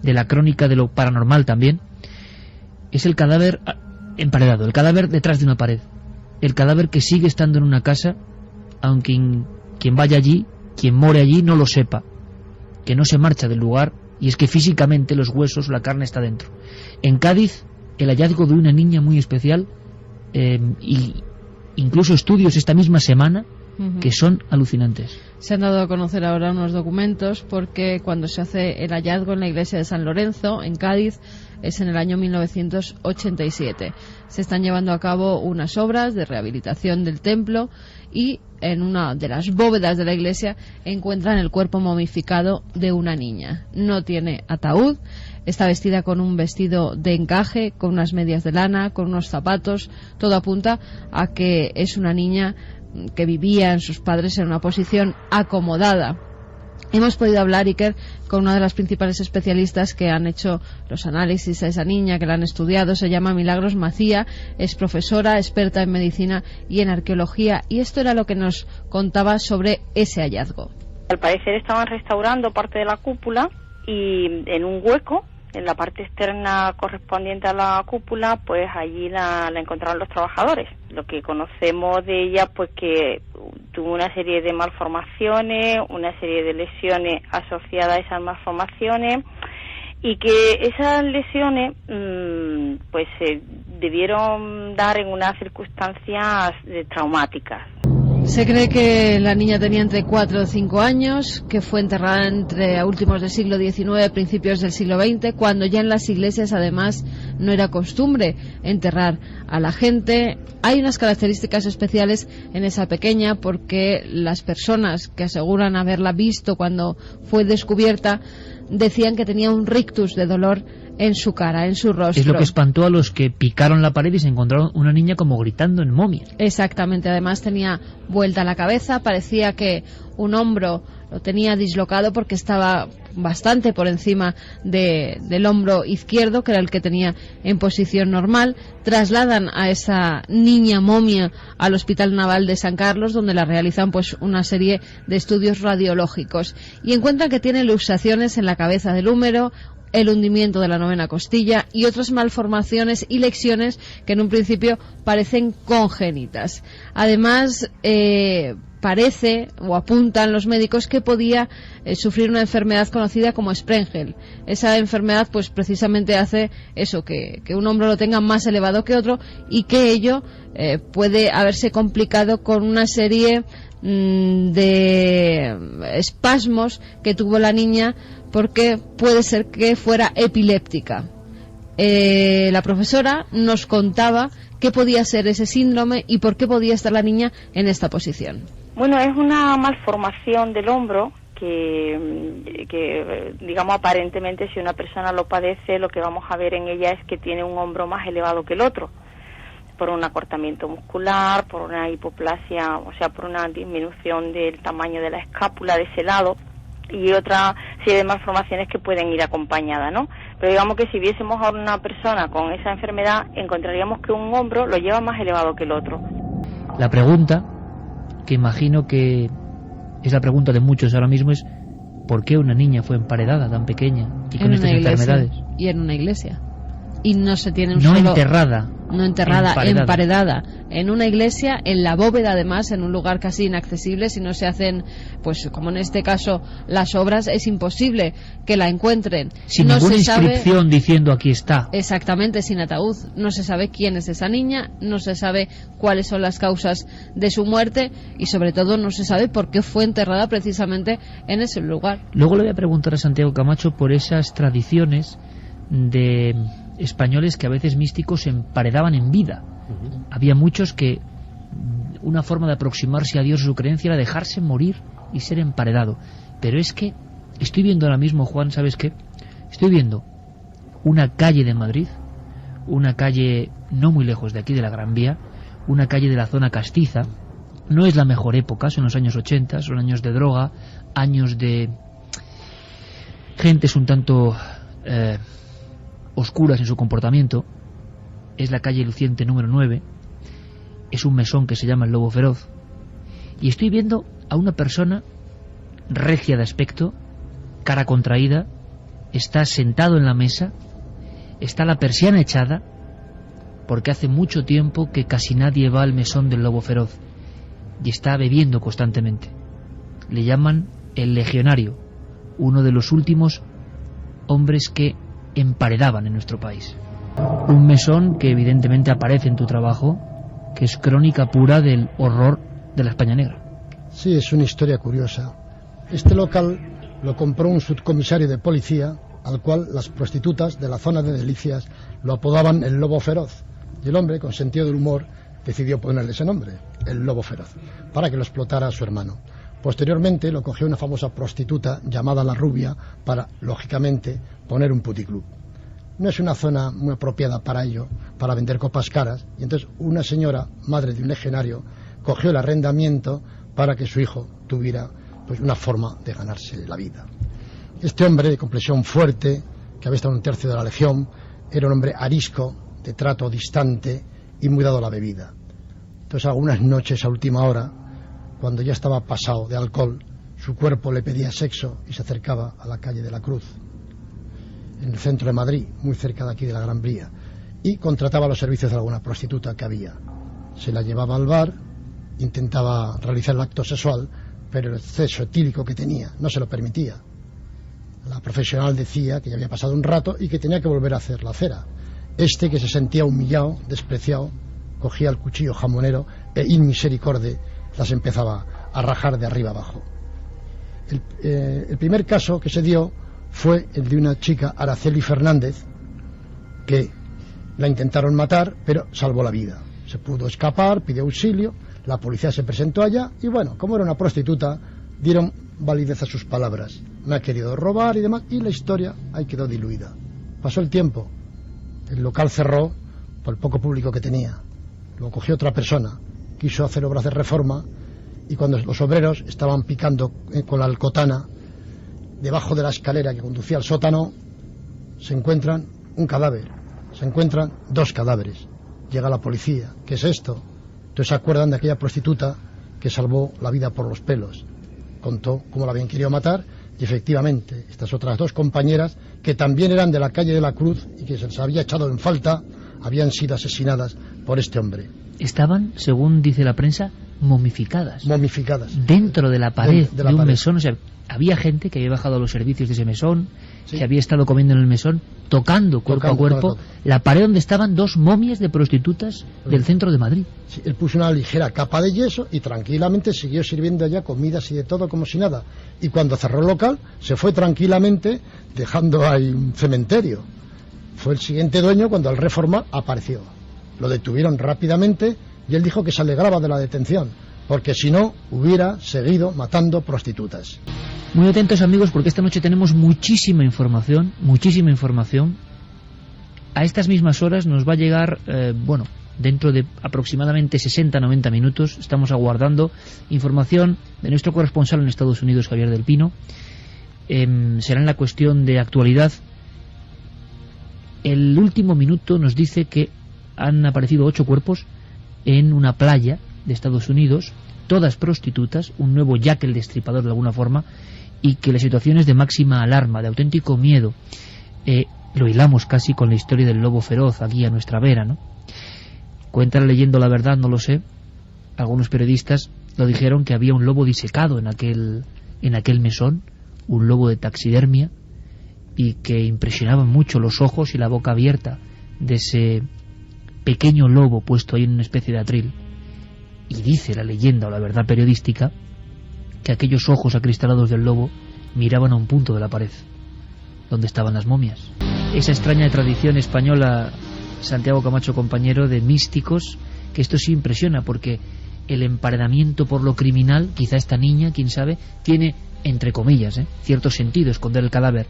de la crónica de lo paranormal también, es el cadáver emparedado, el cadáver detrás de una pared, el cadáver que sigue estando en una casa, aunque quien vaya allí, quien more allí, no lo sepa, que no se marcha del lugar, y es que físicamente los huesos, la carne está dentro. En Cádiz, el hallazgo de una niña muy especial, y incluso estudios esta misma semana que son alucinantes. Se han dado a conocer ahora unos documentos porque cuando se hace el hallazgo en la iglesia de San Lorenzo, en Cádiz, es en el año 1987. Se están llevando a cabo unas obras de rehabilitación del templo y en una de las bóvedas de la iglesia encuentran el cuerpo momificado de una niña. No tiene ataúd, está vestida con un vestido de encaje, con unas medias de lana, con unos zapatos. Todo apunta a que es una niña que vivían sus padres en una posición acomodada. Hemos podido hablar, Iker, con una de las principales especialistas que han hecho los análisis a esa niña, que la han estudiado. Se llama Milagros Macía, es profesora, experta en medicina y en arqueología, y esto era lo que nos contaba sobre ese hallazgo. Al parecer estaban restaurando parte de la cúpula y en un hueco, en la parte externa correspondiente a la cúpula, pues allí la encontraron los trabajadores. Lo que conocemos de ella, pues que tuvo una serie de malformaciones, una serie de lesiones asociadas a esas malformaciones, y que esas lesiones pues se debieron dar en unas circunstancias traumáticas. Se cree que la niña tenía entre 4 o 5 años, que fue enterrada entre últimos del siglo XIX, principios del siglo XX, cuando ya en las iglesias además no era costumbre enterrar a la gente. Hay unas características especiales en esa pequeña, porque las personas que aseguran haberla visto cuando fue descubierta decían que tenía un rictus de dolor en su cara, en su rostro. Es lo que espantó a los que picaron la pared y se encontraron una niña como gritando en momia. Exactamente, además tenía vuelta la cabeza, parecía que un hombro lo tenía dislocado porque estaba bastante por encima del hombro izquierdo, que era el que tenía en posición normal. Trasladan a esa niña momia al Hospital Naval de San Carlos, donde la realizan pues una serie de estudios radiológicos y encuentran que tiene luxaciones en la cabeza del húmero, el hundimiento de la 9ª costilla y otras malformaciones y lesiones que en un principio parecen congénitas. Además, parece o apuntan los médicos que podía sufrir una enfermedad conocida como Sprengel. Esa enfermedad pues precisamente hace eso, que un hombro lo tenga más elevado que otro, y que ello puede haberse complicado con una serie de espasmos que tuvo la niña, porque puede ser que fuera epiléptica. La profesora nos contaba qué podía ser ese síndrome y por qué podía estar la niña en esta posición. Bueno, es una malformación del hombro que digamos, aparentemente si una persona lo padece, lo que vamos a ver en ella es que tiene un hombro más elevado que el otro, por un acortamiento muscular, por una hipoplasia, o sea, por una disminución del tamaño de la escápula de ese lado, y otra serie de malformaciones que pueden ir acompañadas, ¿no? Pero digamos que si viésemos a una persona con esa enfermedad, encontraríamos que un hombro lo lleva más elevado que el otro. La pregunta, que imagino que es la pregunta de muchos ahora mismo, es ¿por qué una niña fue emparedada tan pequeña y con estas enfermedades? Y en una iglesia. Y no se tiene un no solo... enterrada. No enterrada, emparedada. En una iglesia, en la bóveda además, en un lugar casi inaccesible. Si no se hacen, pues como en este caso, las obras, es imposible que la encuentren. Sin no ninguna se inscripción sabe... diciendo aquí está. Exactamente, sin ataúd. No se sabe quién es esa niña, no se sabe cuáles son las causas de su muerte y sobre todo no se sabe por qué fue enterrada precisamente en ese lugar. Luego le voy a preguntar a Santiago Camacho por esas tradiciones de españoles que a veces místicos se emparedaban en vida. Había muchos que una forma de aproximarse a Dios, su creencia, era dejarse morir y ser emparedado. Pero es que estoy viendo ahora mismo, Juan, ¿sabes qué? Estoy viendo una calle de Madrid, una calle no muy lejos de aquí, de la Gran Vía, una calle de la zona castiza. No es la mejor época, son los años 80, son años de droga, años de gentes un tanto oscuras en su comportamiento. Es la calle Luciente número 9, es un mesón que se llama el Lobo Feroz, y estoy viendo a una persona regia de aspecto, cara contraída, está sentado en la mesa, está la persiana echada, porque hace mucho tiempo que casi nadie va al mesón del Lobo Feroz, y está bebiendo constantemente. Le llaman el Legionario, uno de los últimos hombres que emparedaban en nuestro país. Un mesón que evidentemente aparece en tu trabajo, que es crónica pura del horror de la España negra. Sí, es una historia curiosa. Este local lo compró un subcomisario de policía, al cual las prostitutas de la zona de Delicias lo apodaban el Lobo Feroz. Y el hombre, con sentido del humor, decidió ponerle ese nombre, el Lobo Feroz, para que lo explotara a su hermano. Posteriormente lo cogió una famosa prostituta llamada La Rubia para, lógicamente, poner un puticlub. No es una zona muy apropiada para ello, para vender copas caras, y entonces una señora, madre de un legionario, cogió el arrendamiento para que su hijo tuviera pues una forma de ganarse la vida. Este hombre, de complexión fuerte, que había estado en un tercio de la legión, era un hombre arisco, de trato distante y muy dado a la bebida. Entonces algunas noches a última hora, cuando ya estaba pasado de alcohol, su cuerpo le pedía sexo y se acercaba a la calle de la Cruz, en el centro de Madrid, muy cerca de aquí de la Gran Vía, y contrataba los servicios de alguna prostituta que había. Se la llevaba al bar, intentaba realizar el acto sexual, pero el exceso etílico que tenía no se lo permitía. La profesional decía que ya había pasado un rato y que tenía que volver a hacer la cera. Este, que se sentía humillado, despreciado, cogía el cuchillo jamonero e in misericorde las empezaba a rajar de arriba abajo. El primer caso que se dio fue el de una chica, Araceli Fernández, que la intentaron matar, pero salvó la vida. Se pudo escapar, pidió auxilio, la policía se presentó allá y bueno, como era una prostituta, dieron validez a sus palabras. Me ha querido robar y demás, y la historia ahí quedó diluida. Pasó el tiempo, el local cerró por el poco público que tenía. Lo cogió otra persona, quiso hacer obras de reforma, y cuando los obreros estaban picando con la alcotana debajo de la escalera que conducía al sótano, se encuentran un cadáver, se encuentran 2 cadáveres. Llega la policía, ¿qué es esto? Entonces se acuerdan de aquella prostituta que salvó la vida por los pelos. Contó cómo la habían querido matar, y efectivamente estas otras 2 compañeras, que también eran de la calle de la Cruz y que se les había echado en falta, habían sido asesinadas por este hombre. Estaban, según dice la prensa, momificadas. Dentro de la pared de un mesón. O sea, había gente que había bajado a los servicios de ese mesón, sí, que había estado comiendo en el mesón, tocando cuerpo a cuerpo la pared donde estaban 2 momias de prostitutas del centro de Madrid. Sí, él puso una ligera capa de yeso y tranquilamente siguió sirviendo allá comidas y de todo como si nada. Y cuando cerró el local, se fue tranquilamente, dejando ahí un cementerio. Fue el siguiente dueño cuando al reformar apareció. Lo detuvieron rápidamente y él dijo que se alegraba de la detención, porque si no hubiera seguido matando prostitutas. Muy atentos, amigos, porque esta noche tenemos muchísima información. A estas mismas horas nos va a llegar, dentro de aproximadamente 60-90 minutos, estamos aguardando información de nuestro corresponsal en Estados Unidos, Javier del Pino. Será en la cuestión de actualidad. El último minuto nos dice que han aparecido 8 cuerpos en una playa de Estados Unidos, todas prostitutas, un nuevo Jack el Destripador de alguna forma, y que la situación es de máxima alarma, de auténtico miedo. Lo hilamos casi con la historia del lobo feroz aquí a nuestra vera, ¿no? Cuenta la leyenda, la verdad, no lo sé. Algunos periodistas lo dijeron, que había un lobo disecado en aquel mesón, un lobo de taxidermia, y que impresionaban mucho los ojos y la boca abierta de ese pequeño lobo puesto ahí en una especie de atril. Y dice la leyenda o la verdad periodística que aquellos ojos acristalados del lobo miraban a un punto de la pared donde estaban las momias. Esa extraña tradición española, Santiago Camacho, compañero, de místicos, que esto sí impresiona, porque el emparedamiento por lo criminal, quizá esta niña, quién sabe, tiene, entre comillas, cierto sentido esconder el cadáver.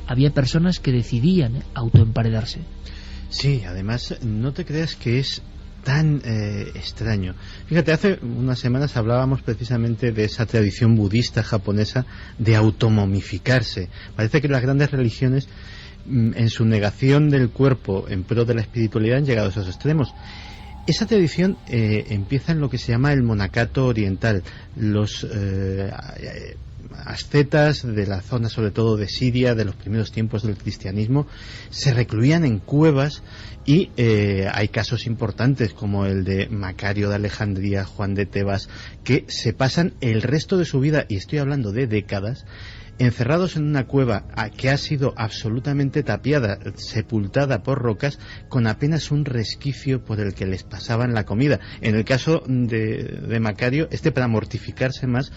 Había personas que decidían autoemparedarse. Sí, además no te creas que es tan extraño. Fíjate, hace unas semanas hablábamos precisamente de esa tradición budista japonesa de automomificarse. Parece que las grandes religiones, en su negación del cuerpo en pro de la espiritualidad, han llegado a esos extremos. Esa tradición empieza en lo que se llama el monacato oriental. Los ascetas de la zona, sobre todo de Siria, de los primeros tiempos del cristianismo, se recluían en cuevas, y hay casos importantes como el de Macario de Alejandría, Juan de Tebas, que se pasan el resto de su vida, y estoy hablando de décadas, encerrados en una cueva que ha sido absolutamente tapiada, sepultada por rocas, con apenas un resquicio por el que les pasaban la comida. En el caso de Macario, para mortificarse más,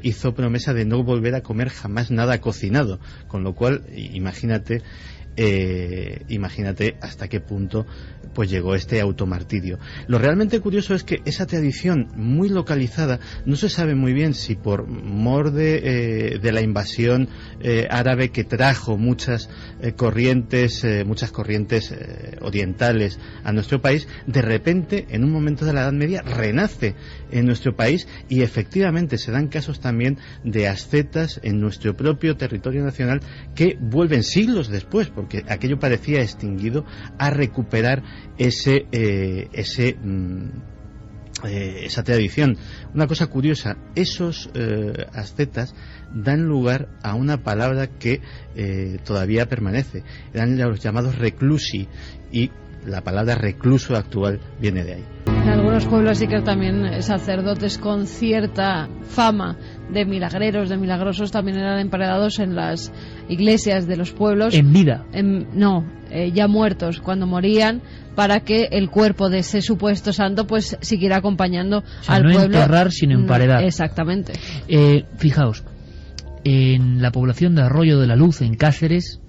hizo promesa de no volver a comer jamás nada cocinado, con lo cual imagínate hasta qué punto pues llegó este automartirio. Lo realmente curioso es que esa tradición muy localizada, no se sabe muy bien si por mor de la invasión árabe, que trajo muchas corrientes orientales a nuestro país, de repente en un momento de la Edad Media renace en nuestro país, y efectivamente se dan casos también de ascetas en nuestro propio territorio nacional que vuelven siglos después, porque aquello parecía extinguido, a recuperar esa tradición. Una cosa curiosa, esos ascetas dan lugar a una palabra que todavía permanece. Eran los llamados reclusi, y la palabra recluso actual viene de ahí. En algunos pueblos sí que también sacerdotes con cierta fama de milagreros, de milagrosos, también eran emparedados en las iglesias de los pueblos. ¿En vida? Ya muertos, cuando morían, para que el cuerpo de ese supuesto santo pues siguiera acompañando al no pueblo. No enterrar, sino emparedar. Exactamente. Fijaos, en la población de Arroyo de la Luz, en Cáceres,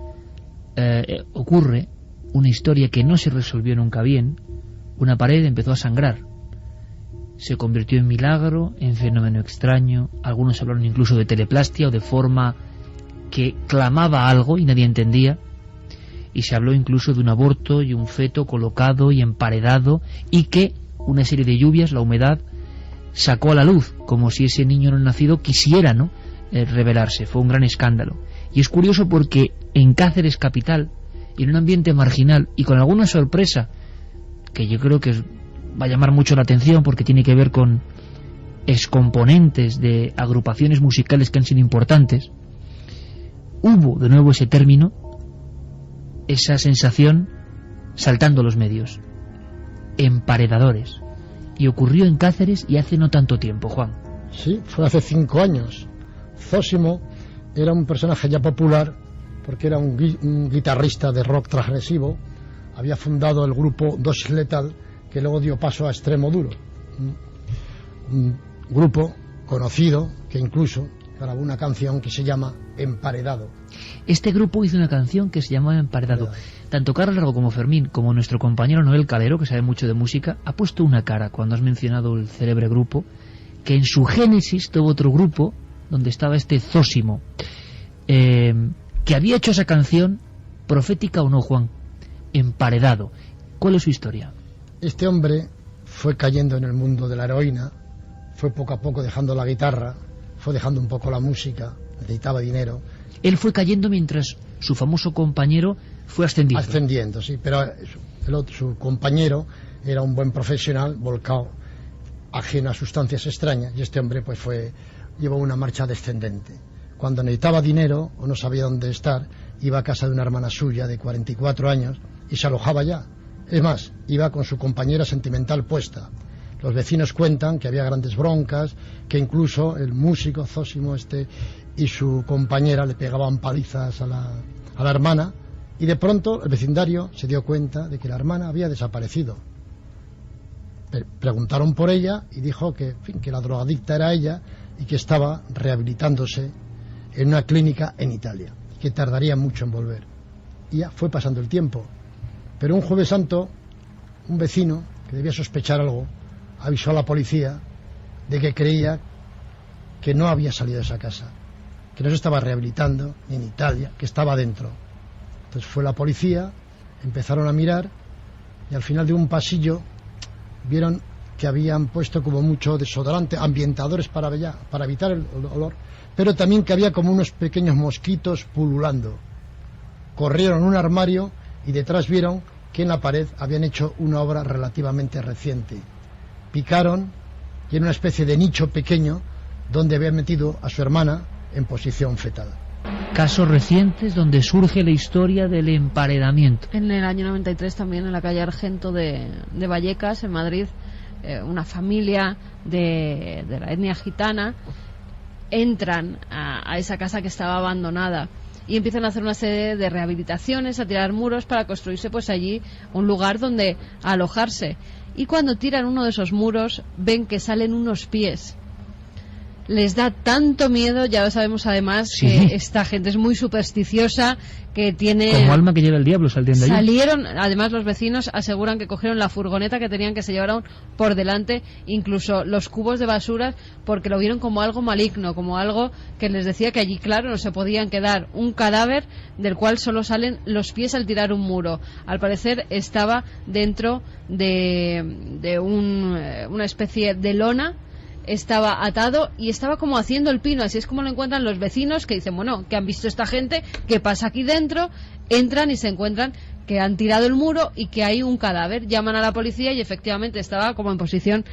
ocurre una historia que no se resolvió nunca bien. Una pared empezó a sangrar. Se convirtió en milagro, en fenómeno extraño. Algunos hablaron incluso de teleplastia o de forma que clamaba algo y nadie entendía. Y se habló incluso de un aborto y un feto colocado y emparedado, y que una serie de lluvias, la humedad, sacó a la luz, como si ese niño no nacido quisiera, ¿no?, revelarse. Fue un gran escándalo. Y es curioso porque en Cáceres capital, en un ambiente marginal y con alguna sorpresa que yo creo que va a llamar mucho la atención porque tiene que ver con excomponentes de agrupaciones musicales que han sido importantes, hubo de nuevo ese término, esa sensación saltando los medios: emparedadores. Y ocurrió en Cáceres y hace no tanto tiempo, Juan. Sí, fue hace 5 años. Zósimo era un personaje ya popular porque era un guitarrista de rock transgresivo. Había fundado el grupo Dosis Letal, que luego dio paso a Extremo Duro, un grupo conocido que incluso grabó una canción que se llama Emparedado. Este grupo hizo una canción que se llamaba Emparedado. Tanto Carlos Largo como Fermín, como nuestro compañero Noel Calero, que sabe mucho de música, ha puesto una cara cuando has mencionado el célebre grupo, que en su génesis tuvo otro grupo donde estaba este Zósimo, que había hecho esa canción, profética o no, Juan, Emparedado. ¿Cuál es su historia? Este hombre fue cayendo en el mundo de la heroína, fue poco a poco dejando la guitarra, fue dejando un poco la música, necesitaba dinero. Él fue cayendo mientras su famoso compañero fue ascendiendo. Ascendiendo, sí, pero su compañero era un buen profesional, volcado, ajeno a sustancias extrañas, y este hombre pues llevó una marcha descendente. Cuando necesitaba dinero o no sabía dónde estar, iba a casa de una hermana suya de 44 años y se alojaba allá. Es más, iba con su compañera sentimental puesta. Los vecinos cuentan que había grandes broncas, que incluso el músico Zósimo y su compañera le pegaban palizas a la hermana, y de pronto el vecindario se dio cuenta de que la hermana había desaparecido. Preguntaron por ella y dijo que, en fin, que la drogadicta era ella y que estaba rehabilitándose en una clínica en Italia, que tardaría mucho en volver. Y ya fue pasando el tiempo. Pero un Jueves Santo, un vecino que debía sospechar algo avisó a la policía de que creía que no había salido de esa casa, que no se estaba rehabilitando ni en Italia, que estaba dentro. Entonces fue la policía, empezaron a mirar y al final de un pasillo vieron que habían puesto como mucho desodorante, ambientadores para evitar el olor, pero también que había como unos pequeños mosquitos pululando. Corrieron a un armario y detrás vieron que en la pared habían hecho una obra relativamente reciente. Picaron y en una especie de nicho pequeño donde habían metido a su hermana en posición fetal. Casos recientes donde surge la historia del emparedamiento. En el año 93 también, en la calle Argento de Vallecas, en Madrid, una familia de la etnia gitana entran a esa casa que estaba abandonada y empiezan a hacer una serie de rehabilitaciones, a tirar muros para construirse pues allí un lugar donde alojarse. Y cuando tiran uno de esos muros ven que salen unos pies. Les da tanto miedo, ya lo sabemos además, sí, que esta gente es muy supersticiosa, que tiene... Como alma que lleva el diablo, saliendo allí. Salieron, además los vecinos aseguran que cogieron la furgoneta que tenían, que se llevaron por delante, incluso los cubos de basura, porque lo vieron como algo maligno, como algo que les decía que allí, claro, no se podían quedar un cadáver del cual solo salen los pies al tirar un muro. Al parecer estaba dentro de una especie de lona, estaba atado y estaba como haciendo el pino. Así es como lo encuentran los vecinos, que dicen, bueno, que han visto esta gente, ¿qué pasa aquí dentro? Entran y se encuentran que han tirado el muro y que hay un cadáver. Llaman a la policía y efectivamente estaba como en posición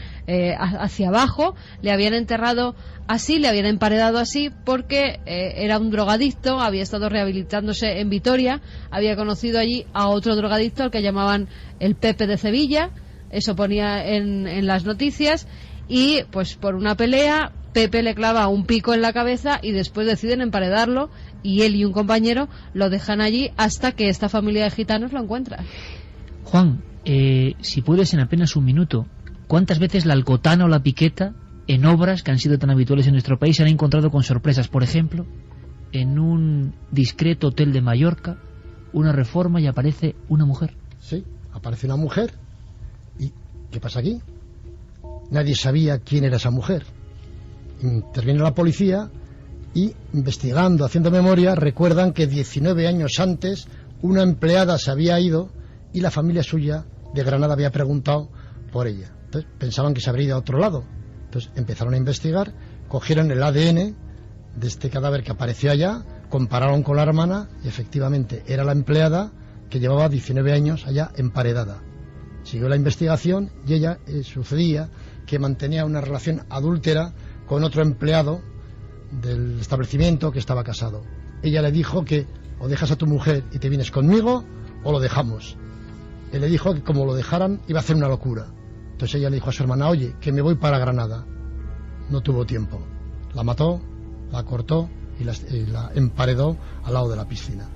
hacia abajo. Le habían enterrado así, le habían emparedado así porque era un drogadicto, había estado rehabilitándose en Vitoria, había conocido allí a otro drogadicto al que llamaban el Pepe de Sevilla, eso ponía en las noticias, y pues por una pelea Pepe le clava un pico en la cabeza y después deciden emparedarlo, y él y un compañero lo dejan allí hasta que esta familia de gitanos lo encuentra. Juan, si puedes en apenas un minuto, ¿cuántas veces la alcotana o la piqueta en obras que han sido tan habituales en nuestro país se han encontrado con sorpresas? Por ejemplo, en un discreto hotel de Mallorca, una reforma y aparece una mujer. Sí, aparece una mujer. ¿Y qué pasa aquí? Nadie sabía quién era esa mujer. Interviene la policía y, investigando, haciendo memoria, recuerdan que 19 años antes una empleada se había ido y la familia suya de Granada había preguntado por ella. Entonces pensaban que se habría ido a otro lado. Entonces empezaron a investigar, cogieron el ADN de este cadáver que apareció allá, compararon con la hermana y efectivamente era la empleada que llevaba 19 años allá emparedada. Siguió la investigación y ella sucedía que mantenía una relación adúltera con otro empleado del establecimiento que estaba casado. Ella le dijo que o dejas a tu mujer y te vienes conmigo o lo dejamos. Él le dijo que como lo dejaran iba a hacer una locura. Entonces ella le dijo a su hermana, oye, que me voy para Granada. No tuvo tiempo. La mató, la cortó y la emparedó al lado de la piscina.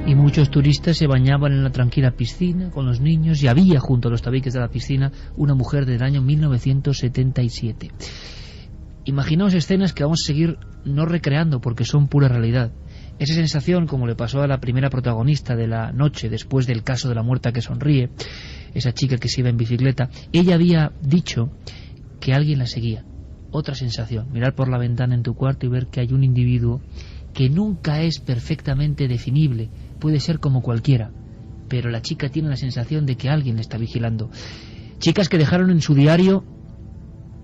Y muchos turistas se bañaban en la tranquila piscina con los niños, y había junto a los tabiques de la piscina una mujer del año 1977. Imaginaos escenas que vamos a seguir no recreando porque son pura realidad. Esa sensación, como le pasó a la primera protagonista de la noche después del caso de la muerta que sonríe, esa chica que se iba en bicicleta, ella había dicho que alguien la seguía. Otra sensación, mirar por la ventana en tu cuarto y ver que hay un individuo que nunca es perfectamente definible, puede ser como cualquiera, pero la chica tiene la sensación de que alguien le está vigilando. Chicas que dejaron en su diario: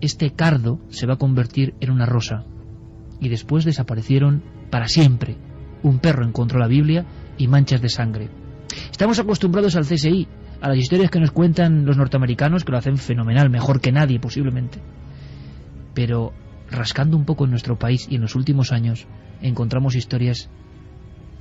este cardo se va a convertir en una rosa, y después desaparecieron para siempre. Un perro encontró la Biblia y manchas de sangre. Estamos acostumbrados al CSI, a las historias que nos cuentan los norteamericanos, que lo hacen fenomenal, mejor que nadie posiblemente. Pero rascando un poco en nuestro país y en los últimos años encontramos historias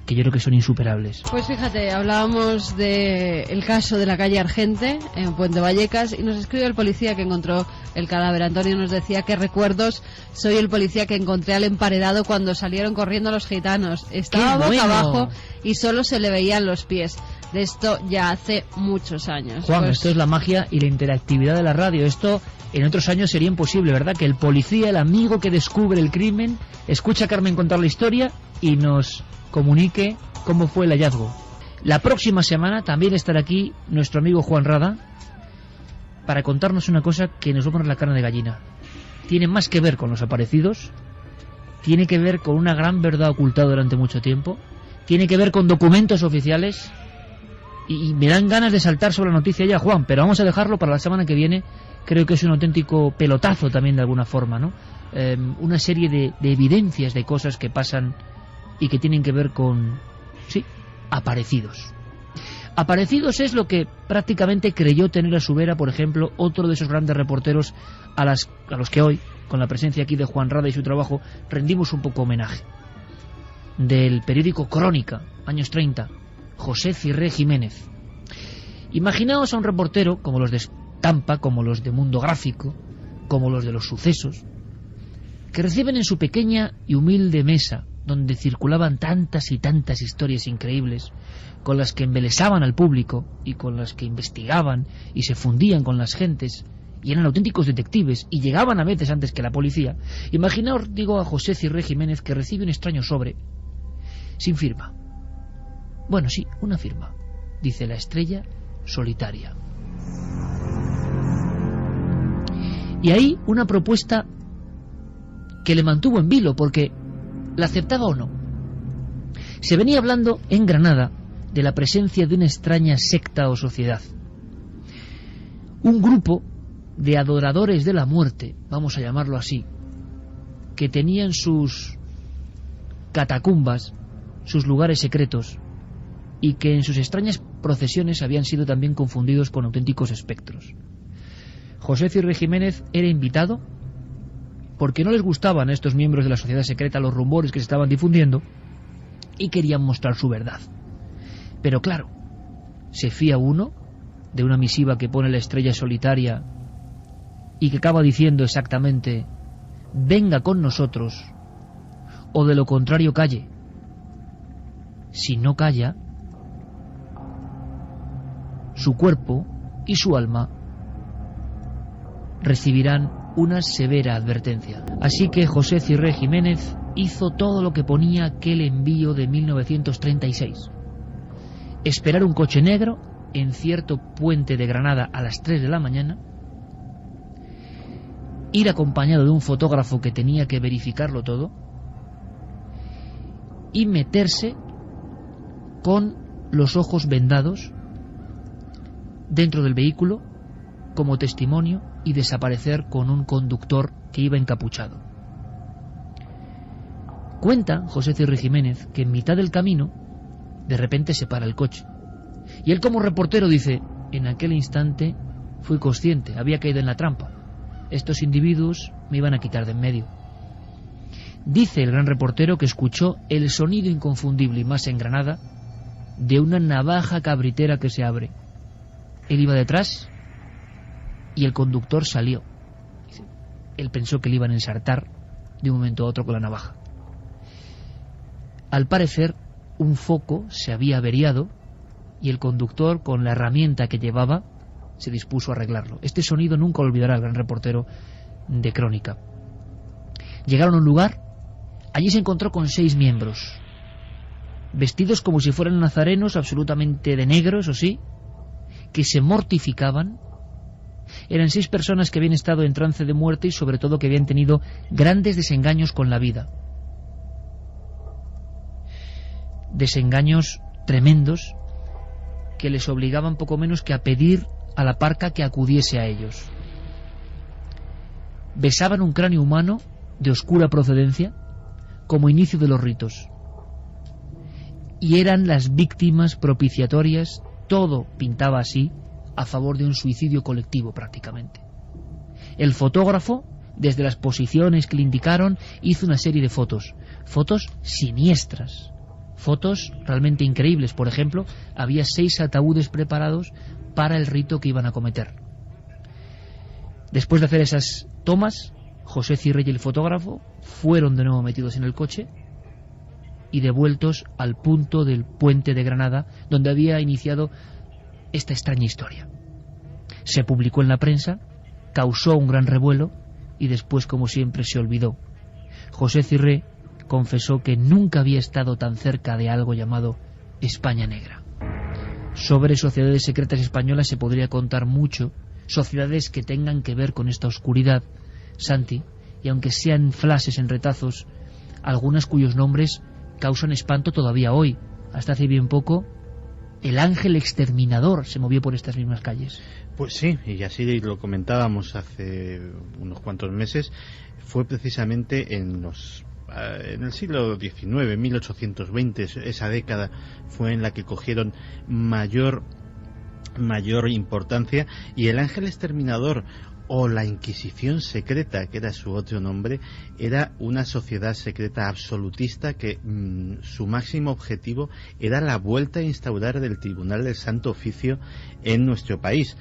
que yo creo que son insuperables. Pues fíjate, hablábamos del caso de la calle Argente en Puente Vallecas y nos escribe el policía que encontró el cadáver. Antonio nos decía: qué recuerdos, soy el policía que encontré al emparedado cuando salieron corriendo los gitanos. Estaba boca abajo y solo se le veían los pies. De esto ya hace muchos años. Juan, pues... esto es la magia y la interactividad de la radio. Esto en otros años sería imposible, ¿verdad? Que el policía, el amigo que descubre el crimen, escucha a Carmen contar la historia y nos comunique cómo fue el hallazgo. La próxima semana también estará aquí nuestro amigo Juan Rada para contarnos una cosa que nos va a poner la carne de gallina. Tiene más que ver con los aparecidos, tiene que ver con una gran verdad ocultada durante mucho tiempo, tiene que ver con documentos oficiales, y me dan ganas de saltar sobre la noticia ya, Juan, pero vamos a dejarlo para la semana que viene. Creo que es un auténtico pelotazo también de alguna forma, ¿no? Una serie de evidencias de cosas que pasan y que tienen que ver con, sí, aparecidos. Aparecidos es lo que prácticamente creyó tener a su vera, por ejemplo, otro de esos grandes reporteros a los que hoy, con la presencia aquí de Juan Rada y su trabajo, rendimos un poco homenaje. Del periódico Crónica, años 30, José Cirré Jiménez. Imaginaos a un reportero como los de Estampa, como los de Mundo Gráfico, como los de Los Sucesos, que reciben en su pequeña y humilde mesa, donde circulaban tantas y tantas historias increíbles, con las que embelesaban al público y con las que investigaban y se fundían con las gentes, y eran auténticos detectives y llegaban a veces antes que la policía. Imaginaos, digo, a José Cirré Jiménez, que recibe un extraño sobre sin firma. Bueno, sí, una firma. Dice: La Estrella Solitaria. Y ahí una propuesta que le mantuvo en vilo, porque ¿la aceptaba o no? Se venía hablando en Granada de la presencia de una extraña secta o sociedad. Un grupo de adoradores de la muerte, vamos a llamarlo así, que tenían sus catacumbas, sus lugares secretos, y que en sus extrañas procesiones habían sido también confundidos con auténticos espectros. José Cirré Jiménez era invitado porque no les gustaban a estos miembros de la sociedad secreta los rumores que se estaban difundiendo y querían mostrar su verdad. Pero claro, se fía uno de una misiva que pone la estrella solitaria y que acaba diciendo exactamente: venga con nosotros, o de lo contrario calle. Si no calla, su cuerpo y su alma recibirán una severa advertencia. Así que José Cirré Jiménez hizo todo lo que ponía aquel envío de 1936. Esperar un coche negro en cierto puente de Granada a las 3 de la mañana, ir acompañado de un fotógrafo que tenía que verificarlo todo, y meterse con los ojos vendados dentro del vehículo como testimonio y desaparecer con un conductor que iba encapuchado. Cuenta José Cirré Jiménez que en mitad del camino de repente se para el coche y él, como reportero, dice: en aquel instante fui consciente, había caído en la trampa, estos individuos me iban a quitar de en medio. Dice el gran reportero que escuchó el sonido inconfundible, y más en Granada, de una navaja cabritera que se abre. Él iba detrás y el conductor salió. Él pensó que le iban a ensartar de un momento a otro con la navaja. Al parecer, un foco se había averiado y el conductor, con la herramienta que llevaba, se dispuso a arreglarlo. Este sonido nunca lo olvidará el gran reportero de Crónica. Llegaron a un lugar. Allí se encontró con 6 miembros, vestidos como si fueran nazarenos, absolutamente de negro, eso sí, que se mortificaban. Eran 6 personas que habían estado en trance de muerte y sobre todo que habían tenido grandes desengaños con la vida. Desengaños tremendos que les obligaban poco menos que a pedir a la parca que acudiese a ellos. Besaban un cráneo humano de oscura procedencia como inicio de los ritos. Y eran las víctimas propiciatorias, todo pintaba así, a favor de un suicidio colectivo prácticamente. El fotógrafo, desde las posiciones que le indicaron, hizo una serie de fotos siniestras, fotos realmente increíbles. Por ejemplo, había 6 ataúdes preparados para el rito que iban a cometer. Después de hacer esas tomas, José Cirré y el fotógrafo fueron de nuevo metidos en el coche y devueltos al punto del puente de Granada donde había iniciado esta extraña historia. Se publicó en la prensa, causó un gran revuelo y después, como siempre, se olvidó. José Cirré confesó que nunca había estado tan cerca de algo llamado España Negra. Sobre sociedades secretas españolas se podría contar mucho, sociedades que tengan que ver con esta oscuridad, Santi, y aunque sean flashes en retazos, algunas cuyos nombres causan espanto todavía hoy. Hasta hace bien poco, el ángel exterminador se movió por estas mismas calles. Pues sí, y así lo comentábamos hace unos cuantos meses. Fue precisamente en el siglo XIX, 1820, esa década fue en la que cogieron mayor importancia, y el ángel exterminador o la Inquisición secreta, que era su otro nombre, era una sociedad secreta absolutista que su máximo objetivo era la vuelta a instaurar del Tribunal del Santo Oficio en nuestro país.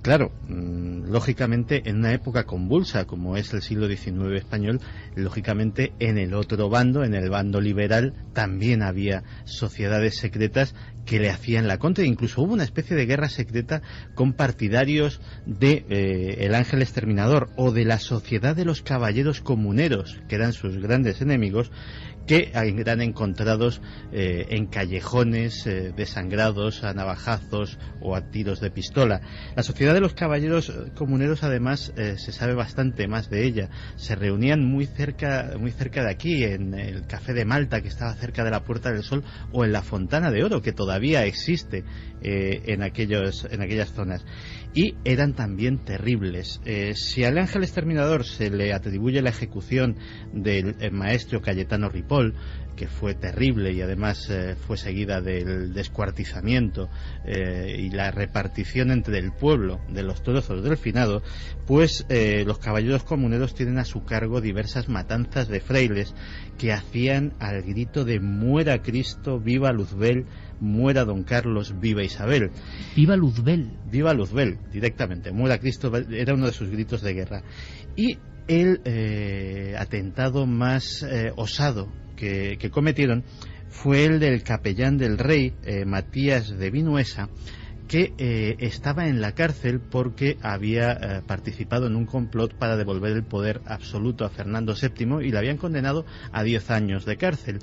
Claro, lógicamente en una época convulsa como es el siglo XIX español, lógicamente en el otro bando, en el bando liberal, también había sociedades secretas que le hacían la contra. Incluso hubo una especie de guerra secreta con partidarios de el ángel exterminador o de la Sociedad de los Caballeros Comuneros, que eran sus grandes enemigos, que eran encontrados en callejones desangrados a navajazos o a tiros de pistola. La Sociedad de los Caballeros Comuneros, además, se sabe bastante más de ella. Se reunían muy cerca de aquí, en el Café de Malta, que estaba cerca de la Puerta del Sol, o en la Fontana de Oro, que todavía existe en aquellas zonas. Y eran también terribles. Si al ángel exterminador se le atribuye la ejecución del maestro Cayetano Ripoll, Paul, que fue terrible y además fue seguida del descuartizamiento y la repartición entre el pueblo de los trozos del finado, pues los caballeros comuneros tienen a su cargo diversas matanzas de frailes que hacían al grito de muera Cristo, viva Luzbel, muera Don Carlos, viva Isabel. ¡Viva Luzbel! Viva Luzbel, directamente, muera Cristo, era uno de sus gritos de guerra. Y el atentado más osado que cometieron fue el del capellán del rey, Matías de Vinuesa, que estaba en la cárcel porque había participado en un complot para devolver el poder absoluto a Fernando VII y le habían condenado a 10 años de cárcel.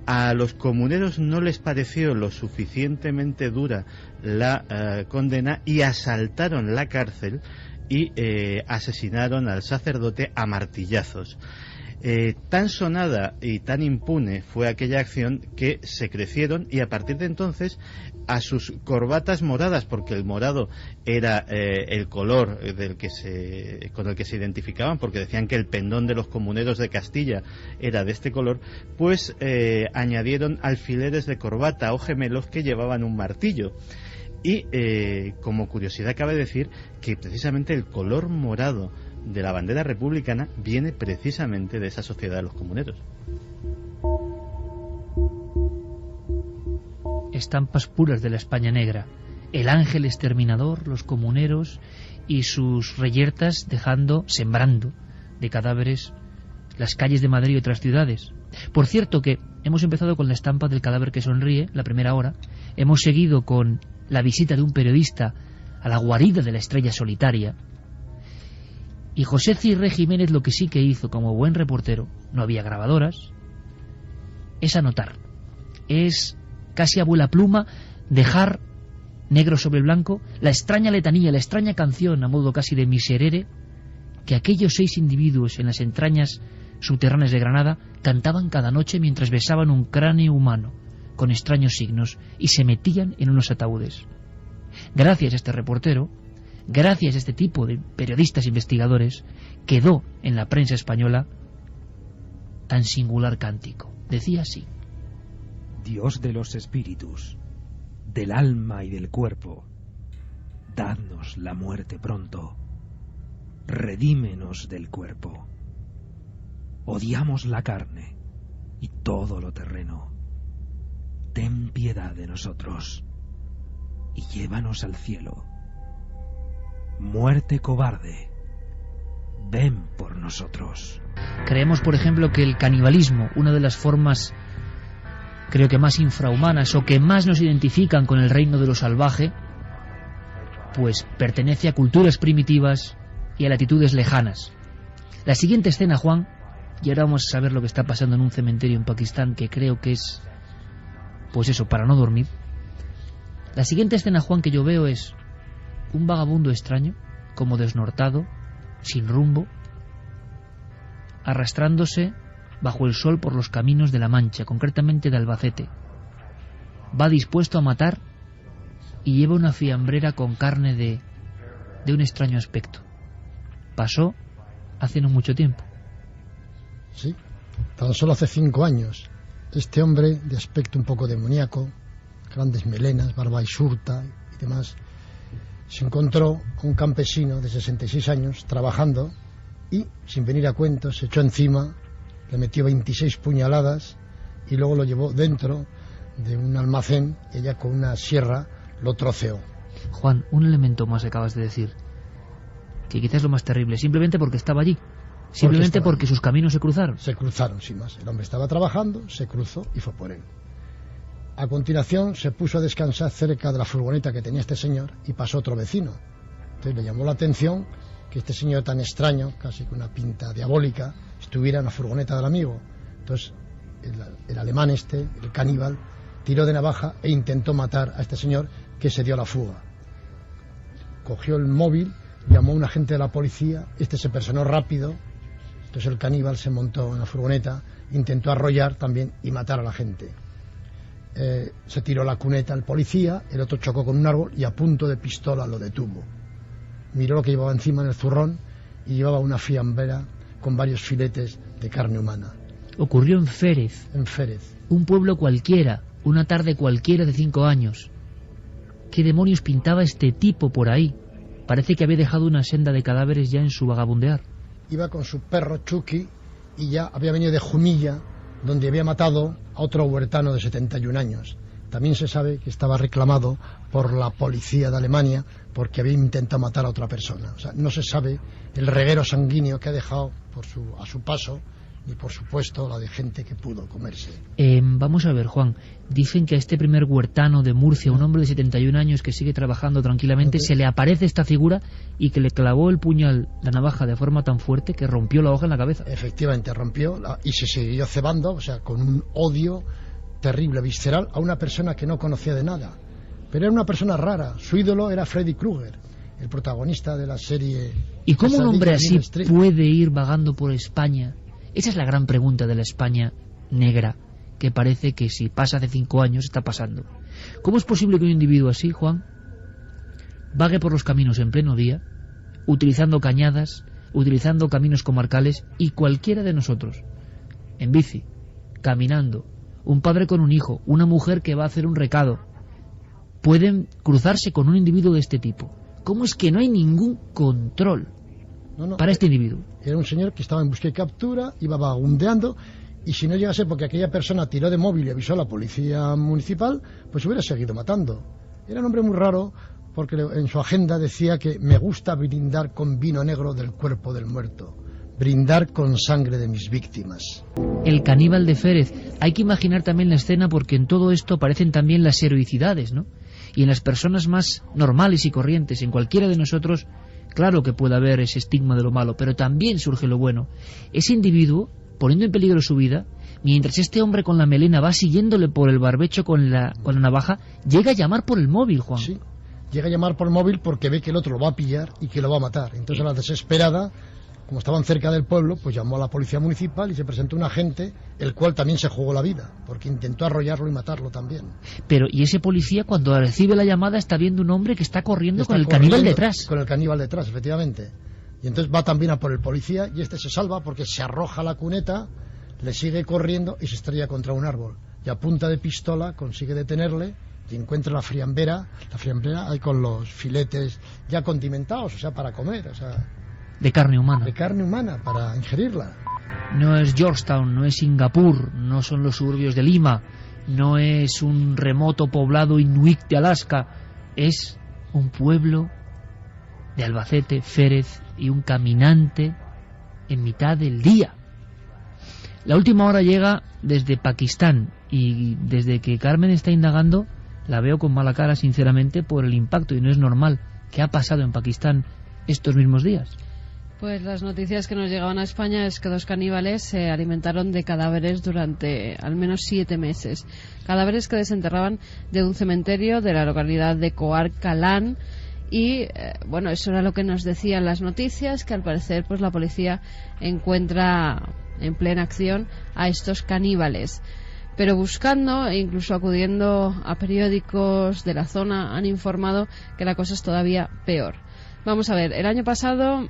A los comuneros no les pareció lo suficientemente dura la condena y asaltaron la cárcel y asesinaron al sacerdote a martillazos. Tan sonada y tan impune fue aquella acción que se crecieron, y a partir de entonces a sus corbatas moradas, porque el morado era el color con el que se identificaban, porque decían que el pendón de los comuneros de Castilla era de este color, pues añadieron alfileres de corbata o gemelos que llevaban un martillo. Y como curiosidad cabe decir que precisamente el color morado de la bandera republicana viene precisamente de esa sociedad de los comuneros. Estampas puras de la España negra. El ángel exterminador, los comuneros y sus reyertas sembrando de cadáveres las calles de Madrid y otras ciudades. Por cierto que hemos empezado con la estampa del cadáver que sonríe, la primera hora. Hemos seguido con la visita de un periodista a la guarida de la estrella solitaria. Y José Cirré Jiménez lo que sí que hizo como buen reportero, no había grabadoras, es anotar. Es casi abuela pluma dejar negro sobre blanco la extraña letanía, la extraña canción a modo casi de miserere que aquellos 6 individuos en las entrañas subterráneas de Granada cantaban cada noche mientras besaban un cráneo humano con extraños signos y se metían en unos ataúdes. Gracias a este reportero, gracias a este tipo de periodistas investigadores, quedó en la prensa española tan singular cántico. Decía así: Dios de los espíritus, del alma y del cuerpo, dadnos la muerte pronto, redímenos del cuerpo. Odiamos la carne y todo lo terreno. Ten piedad de nosotros y llévanos al cielo. Muerte cobarde, ven por nosotros. Creemos, por ejemplo, que el canibalismo, una de las formas creo que más infrahumanas o que más nos identifican con el reino de lo salvaje, pues pertenece a culturas primitivas y a latitudes lejanas. La siguiente escena, Juan, y ahora vamos a saber lo que está pasando en un cementerio en Pakistán, que creo que es, pues eso, para no dormir. La siguiente escena, Juan, que yo veo es un vagabundo extraño, como desnortado, sin rumbo, arrastrándose bajo el sol por los caminos de La Mancha, concretamente de Albacete. Va dispuesto a matar y lleva una fiambrera con carne de un extraño aspecto. Pasó hace no mucho tiempo. Sí, tan solo hace 5 años. Este hombre, de aspecto un poco demoníaco, grandes melenas, barba y surta y demás, se encontró a un campesino de 66 años trabajando y, sin venir a cuento, se echó encima, le metió 26 puñaladas y luego lo llevó dentro de un almacén y ella con una sierra lo troceó. Juan, un elemento más acabas de decir, que quizás es lo más terrible, simplemente porque estaba allí, simplemente porque sus caminos se cruzaron. Se cruzaron, sin más. El hombre estaba trabajando, se cruzó y fue por él. A continuación se puso a descansar cerca de la furgoneta que tenía este señor y pasó otro vecino. Entonces le llamó la atención que este señor tan extraño, casi con una pinta diabólica, estuviera en la furgoneta del amigo. Entonces el alemán el caníbal, tiró de navaja e intentó matar a este señor, que se dio a la fuga. Cogió el móvil, llamó a un agente de la policía, este se personó rápido, entonces el caníbal se montó en la furgoneta, intentó arrollar también y matar a la gente. Se tiró la cuneta al policía, el otro chocó con un árbol y a punto de pistola lo detuvo. Miró lo que llevaba encima en el zurrón y llevaba una fiambrera con varios filetes de carne humana. Ocurrió en Férez. En Férez. Un pueblo cualquiera, una tarde cualquiera de 5 años. ¿Qué demonios pintaba este tipo por ahí? Parece que había dejado una senda de cadáveres ya en su vagabundear. Iba con su perro Chucky y ya había venido de Jumilla, donde había matado a otro huertano de 71 años. También se sabe que estaba reclamado por la policía de Alemania porque había intentado matar a otra persona. O sea, no se sabe el reguero sanguíneo que ha dejado a su paso, ni por supuesto la de gente que pudo comerse. Vamos a ver, Juan, dicen que a este primer huertano de Murcia, un hombre de 71 años que sigue trabajando tranquilamente, se le aparece esta figura y que le clavó el puñal, la navaja, de forma tan fuerte que rompió la hoja en la cabeza. Efectivamente, rompió y se siguió cebando, o sea, con un odio terrible, visceral, a una persona que no conocía de nada. Pero era una persona rara. Su ídolo era Freddy Krueger, el protagonista de la serie. ¿Y cómo un hombre así puede ir vagando por España? Esa es la gran pregunta de la España negra, que parece que si pasa hace 5 años está pasando. ¿Cómo es posible que un individuo así, Juan, vague por los caminos en pleno día, utilizando cañadas, utilizando caminos comarcales, y cualquiera de nosotros, en bici, caminando, un padre con un hijo, una mujer que va a hacer un recado, pueden cruzarse con un individuo de este tipo? ¿Cómo es que no hay ningún control para este individuo? Era un señor que estaba en búsqueda y captura, iba vagabundeando, y si no llegase porque aquella persona tiró de móvil y avisó a la policía municipal, pues hubiera seguido matando. Era un hombre muy raro, porque en su agenda decía que me gusta brindar con vino negro del cuerpo del muerto, brindar con sangre de mis víctimas. El caníbal de Férez. Hay que imaginar también la escena, porque en todo esto aparecen también las heroicidades, ¿no? Y en las personas más normales y corrientes, en cualquiera de nosotros, claro que puede haber ese estigma de lo malo, pero también surge lo bueno. Ese individuo, poniendo en peligro su vida, mientras este hombre con la melena va siguiéndole por el barbecho con la navaja, llega a llamar por el móvil, Juan. Sí, llega a llamar por el móvil porque ve que el otro lo va a pillar y que lo va a matar. Entonces, a la desesperada, como estaban cerca del pueblo, pues llamó a la policía municipal y se presentó un agente, el cual también se jugó la vida, porque intentó arrollarlo y matarlo también. Pero, y ese policía, cuando recibe la llamada, está viendo un hombre que está corriendo con el caníbal detrás. Con el caníbal detrás, efectivamente. Y entonces va también a por el policía, y este se salva porque se arroja a la cuneta, le sigue corriendo y se estrella contra un árbol. Y a punta de pistola consigue detenerle y encuentra la friambera ahí con los filetes ya condimentados, o sea, para comer, o sea... De carne humana. De carne humana, para ingerirla. No es Georgetown, no es Singapur, no son los suburbios de Lima, no es un remoto poblado inuit de Alaska, es un pueblo de Albacete, Férez, y un caminante en mitad del día. La última hora llega desde Pakistán, y desde que Carmen está indagando la veo con mala cara, sinceramente, por el impacto, y no es normal. ¿Qué ha pasado en Pakistán estos mismos días? Pues las noticias que nos llegaban a España es que 2 caníbales se alimentaron de cadáveres durante al menos 7 meses. Cadáveres que desenterraban de un cementerio de la localidad de Coar Kalán. Y bueno, eso era lo que nos decían las noticias, que al parecer pues la policía encuentra en plena acción a estos caníbales. Pero buscando e incluso acudiendo a periódicos de la zona han informado que la cosa es todavía peor. Vamos a ver, el año pasado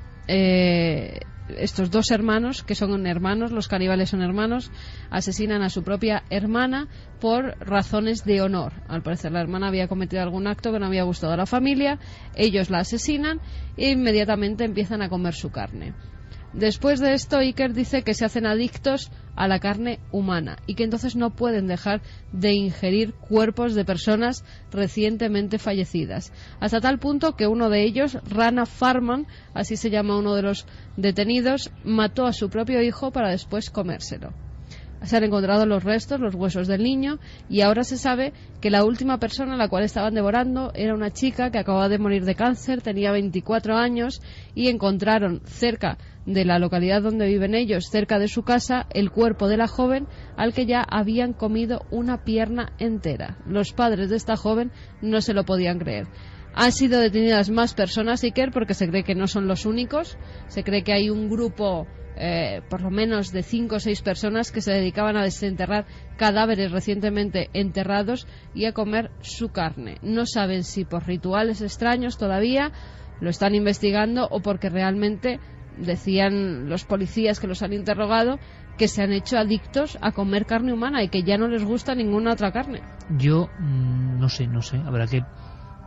estos 2 hermanos, que son hermanos, los caníbales son hermanos, asesinan a su propia hermana por razones de honor. Al parecer la hermana había cometido algún acto que no había gustado a la familia, ellos la asesinan e inmediatamente empiezan a comer su carne. Después de esto, Iker dice que se hacen adictos a la carne humana y que entonces no pueden dejar de ingerir cuerpos de personas recientemente fallecidas. Hasta tal punto que uno de ellos, Rana Farman, así se llama uno de los detenidos, mató a su propio hijo para después comérselo. Se han encontrado los restos, los huesos del niño, y ahora se sabe que la última persona a la cual estaban devorando era una chica que acababa de morir de cáncer, tenía 24 años, y encontraron cerca de la localidad donde viven ellos, cerca de su casa, el cuerpo de la joven al que ya habían comido una pierna entera. Los padres de esta joven no se lo podían creer. Han sido detenidas más personas, Iker, porque se cree que no son los únicos. Se cree que hay un grupo por lo menos de 5 o 6 personas que se dedicaban a desenterrar cadáveres recientemente enterrados y a comer su carne. No saben si por rituales extraños todavía, lo están investigando, o porque realmente decían los policías que los han interrogado que se han hecho adictos a comer carne humana y que ya no les gusta ninguna otra carne. Yo no sé, habrá que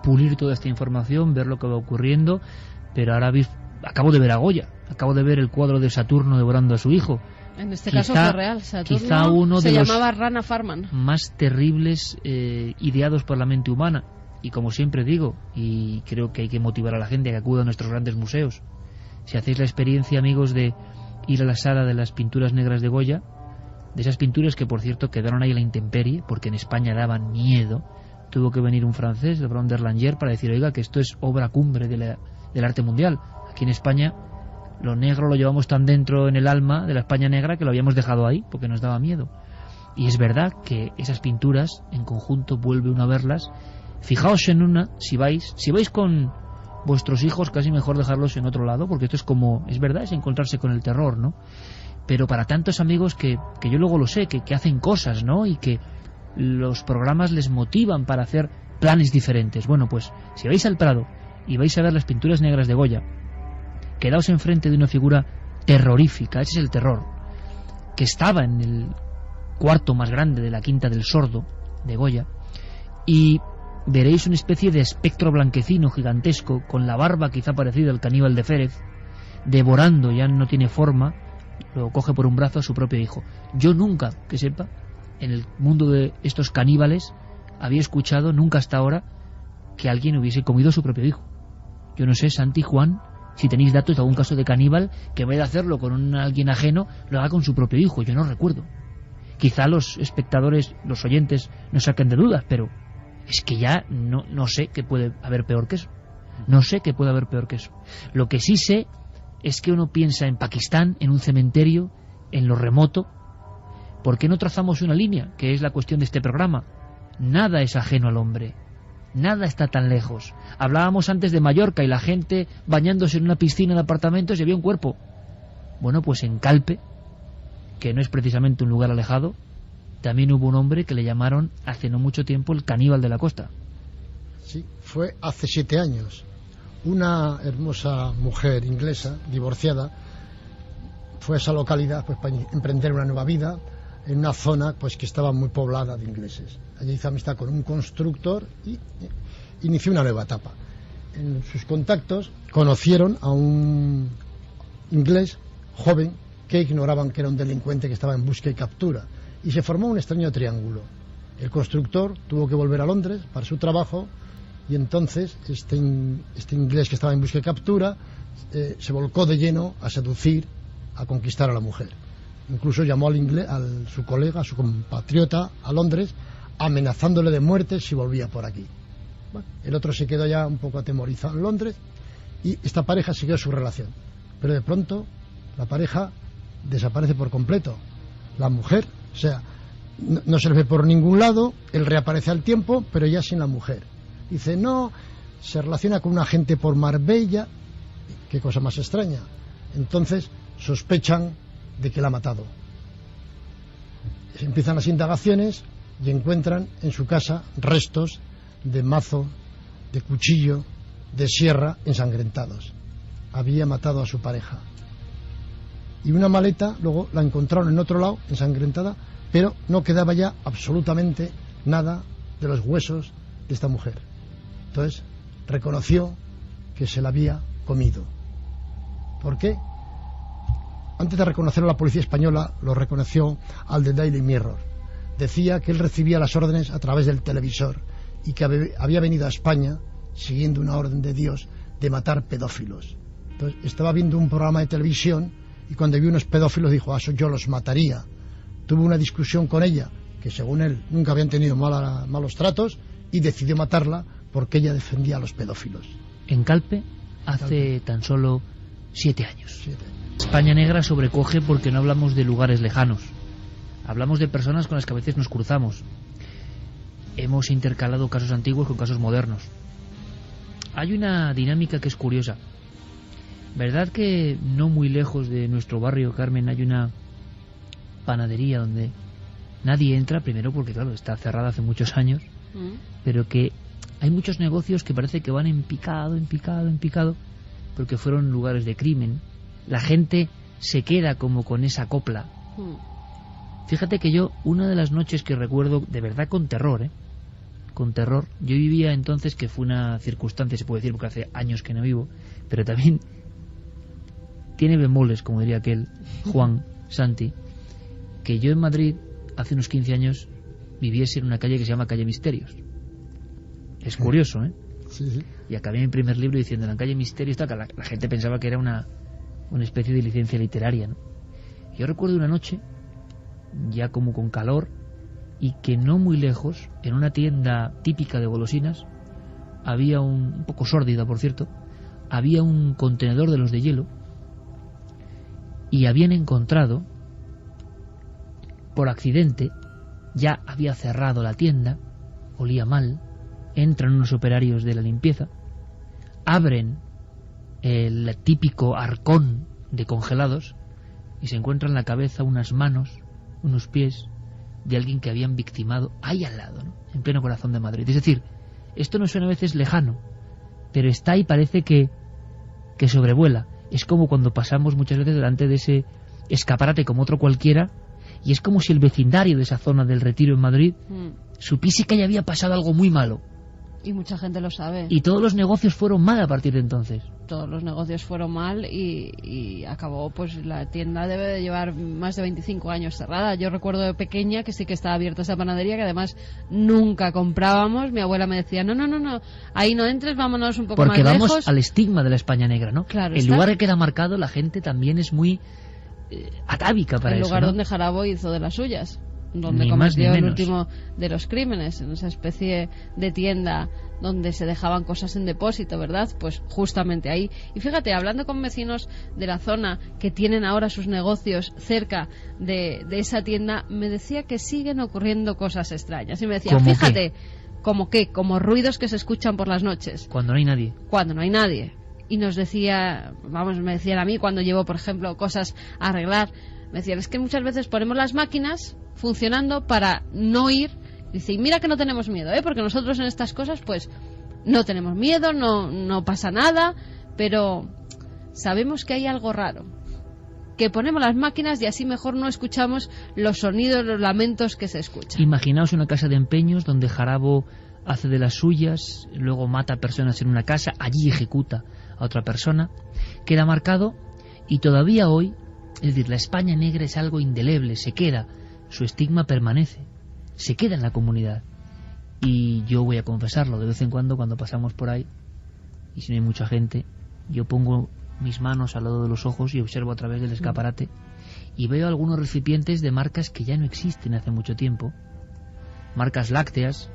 pulir toda esta información, ver lo que va ocurriendo, pero ahora acabo de ver a Goya, acabo de ver el cuadro de Saturno devorando a su hijo. En este caso fue real. Saturno quizá uno se de llamaba los Rana Farman. más terribles ideados por la mente humana. Y como siempre digo, y creo que hay que motivar a la gente a que acuda a nuestros grandes museos. Si hacéis la experiencia, amigos, de ir a la sala de las pinturas negras de Goya, de esas pinturas que, por cierto, quedaron ahí a la intemperie, porque en España daban miedo, tuvo que venir un francés, el Baron d'Erlanger, para decir, oiga, que esto es obra cumbre del arte mundial. Aquí en España lo negro lo llevamos tan dentro en el alma de la España negra que lo habíamos dejado ahí, porque nos daba miedo. Y es verdad que esas pinturas, en conjunto, vuelve uno a verlas. Fijaos en una, si vais con vuestros hijos, casi mejor dejarlos en otro lado, porque esto es como, es verdad, es encontrarse con el terror, ¿no? Pero para tantos amigos que yo luego lo sé, que hacen cosas, ¿no? Y que los programas les motivan para hacer planes diferentes. Bueno, pues, si vais al Prado y vais a ver las pinturas negras de Goya, quedaos enfrente de una figura terrorífica, ese es el terror, que estaba en el cuarto más grande de la Quinta del Sordo, de Goya, y veréis una especie de espectro blanquecino gigantesco, con la barba quizá parecida al caníbal de Férez, devorando, ya no tiene forma, lo coge por un brazo a su propio hijo. Yo nunca, que sepa, en el mundo de estos caníbales, había escuchado, nunca hasta ahora, que alguien hubiese comido a su propio hijo. Yo no sé, Santi, Juan, si tenéis datos de algún caso de caníbal que en vez de hacerlo con alguien ajeno, lo haga con su propio hijo. Yo no recuerdo. Quizá los espectadores, los oyentes, nos saquen de dudas, pero es que ya no sé qué puede haber peor que eso. No sé qué puede haber peor que eso. Lo que sí sé es que uno piensa en Pakistán, en un cementerio, en lo remoto. ¿Por qué no trazamos una línea? Que es la cuestión de este programa. Nada es ajeno al hombre. Nada está tan lejos. Hablábamos antes de Mallorca y la gente bañándose en una piscina de apartamentos y había un cuerpo. Bueno, pues en Calpe, que no es precisamente un lugar alejado, también hubo un hombre que le llamaron hace no mucho tiempo el caníbal de la costa. Sí, fue hace 7 años. Una hermosa mujer inglesa, divorciada, fue a esa localidad pues para emprender una nueva vida en una zona pues que estaba muy poblada de ingleses. Allí hizo amistad con un constructor y inició una nueva etapa. En sus contactos conocieron a un inglés joven que ignoraban que era un delincuente que estaba en busca y captura, y se formó un extraño triángulo. El constructor tuvo que volver a Londres para su trabajo, y entonces este inglés que estaba en busca y captura se volcó de lleno a seducir, a conquistar a la mujer. Incluso llamó a su colega, a su compatriota, a Londres, amenazándole de muerte si volvía por aquí. Bueno, el otro se quedó ya un poco atemorizado en Londres, y esta pareja siguió su relación. Pero de pronto la pareja desaparece por completo. La mujer, o sea, no se le ve por ningún lado, él reaparece al tiempo, pero ya sin la mujer. Dice, no, se relaciona con un agente por Marbella. Qué cosa más extraña. Entonces sospechan de que la ha matado. Empiezan las indagaciones y encuentran en su casa restos de mazo, de cuchillo, de sierra ensangrentados. Había matado a su pareja. Y una maleta luego la encontraron en otro lado, ensangrentada, pero no quedaba ya absolutamente nada de los huesos de esta mujer. Entonces reconoció que se la había comido. ¿Por qué? Antes de reconocerlo, la policía española lo reconoció al The Daily Mirror. Decía que él recibía las órdenes a través del televisor y que había venido a España siguiendo una orden de Dios de matar pedófilos. Entonces estaba viendo un programa de televisión y cuando vio unos pedófilos dijo, eso yo los mataría. Tuvo una discusión con ella, que según él nunca habían tenido malos tratos, y decidió matarla porque ella defendía a los pedófilos. En Calpe, hace tan solo 7 años. España negra sobrecoge porque no hablamos de lugares lejanos. Hablamos de personas con las que a veces nos cruzamos. Hemos intercalado casos antiguos con casos modernos. Hay una dinámica que es curiosa. ¿Verdad que no muy lejos de nuestro barrio, Carmen, hay una panadería donde nadie entra? Primero porque, claro, está cerrada hace muchos años, pero que hay muchos negocios que parece que van en picado, porque fueron lugares de crimen. la gente se queda como con esa copla. Fíjate que yo, una de las noches que recuerdo de verdad con terror, yo vivía entonces, que fue una circunstancia, se puede decir, porque hace años que no vivo, pero también tiene bemoles, como diría aquel Juan Santi, que yo en Madrid, hace unos 15 años, viviese en una calle que se llama Calle Misterios. Es curioso, ¿eh? Sí. Y acabé mi primer libro diciendo, en la Calle Misterios, que la gente pensaba que era una especie de licencia literaria, ¿no? Yo recuerdo una noche, ya como con calor, y que no muy lejos, en una tienda típica de golosinas, había un poco sórdida, por cierto, había un contenedor de los de hielo, y habían encontrado, por accidente, ya había cerrado la tienda, olía mal, entran unos operarios de la limpieza, abren el típico arcón de congelados y se encuentran en la cabeza unas manos, unos pies de alguien que habían victimado ahí al lado, ¿no? En pleno corazón de Madrid. Es decir, esto nos suena a veces lejano, pero está y parece que sobrevuela. Es como cuando pasamos muchas veces delante de ese escaparate como otro cualquiera, y es como si el vecindario de esa zona del Retiro en Madrid supiese que ya había pasado algo muy malo. Y mucha gente lo sabe. Y todos los negocios fueron mal a partir de entonces. Todos los negocios fueron mal y acabó, pues la tienda debe de llevar más de 25 años cerrada. Yo recuerdo de pequeña que sí que estaba abierta esa panadería, que además nunca comprábamos. Mi abuela me decía, no, ahí no entres, vámonos un poco porque más lejos. Porque vamos al estigma de la España negra, ¿no? Claro, el lugar que queda marcado, la gente también es muy atávica para eso, el lugar, ¿no? donde Jarabo hizo de las suyas, donde ni más ni cometió el menos. último de los crímenes, en esa especie de tienda donde se dejaban cosas en depósito, ¿verdad? Pues justamente ahí. Y fíjate, hablando con vecinos de la zona que tienen ahora sus negocios cerca de esa tienda, me decía que siguen ocurriendo cosas extrañas. Y me decía, ¿Cómo fíjate, como ruidos que se escuchan por las noches. Cuando no hay nadie. Cuando no hay nadie. Y nos decía, me decían a mí cuando llevo, por ejemplo, cosas a arreglar, me decían, es que muchas veces ponemos las máquinas funcionando para no ir. Dice, y mira que no tenemos miedo, porque nosotros en estas cosas pues no tenemos miedo, no pasa nada, pero sabemos que hay algo raro, que ponemos las máquinas y así mejor no escuchamos los sonidos, los lamentos que se escuchan. Imaginaos una casa de empeños donde Jarabo hace de las suyas, luego mata a personas en una casa, allí ejecuta a otra persona, queda marcado, y todavía hoy, es decir, la España negra es algo indeleble, se queda, su estigma permanece, se queda en la comunidad. Y yo voy a confesarlo, de vez en cuando pasamos por ahí, y si no hay mucha gente, yo pongo mis manos al lado de los ojos y observo a través del escaparate, y veo algunos recipientes de marcas que ya no existen hace mucho tiempo, marcas lácteas,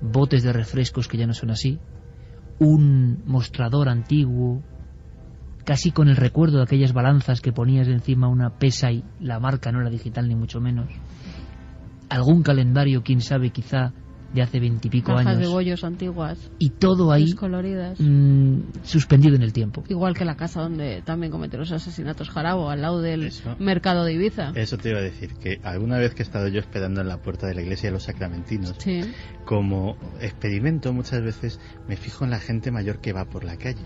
botes de refrescos que ya no son así, un mostrador antiguo, casi con el recuerdo de aquellas balanzas que ponías encima una pesa y la marca no era digital ni mucho menos, algún calendario, quién sabe, quizá de hace 20 y pico cajas años, de bollos antiguas, y todo ahí descoloridas, suspendido en el tiempo. igual que la casa donde también cometió los asesinatos Jarabo, al lado del Eso. mercado de Ibiza. Eso te iba a decir, que alguna vez que he estado yo esperando en la puerta de la iglesia de los Sacramentinos, Sí. como experimento muchas veces me fijo en la gente mayor que va por la calle.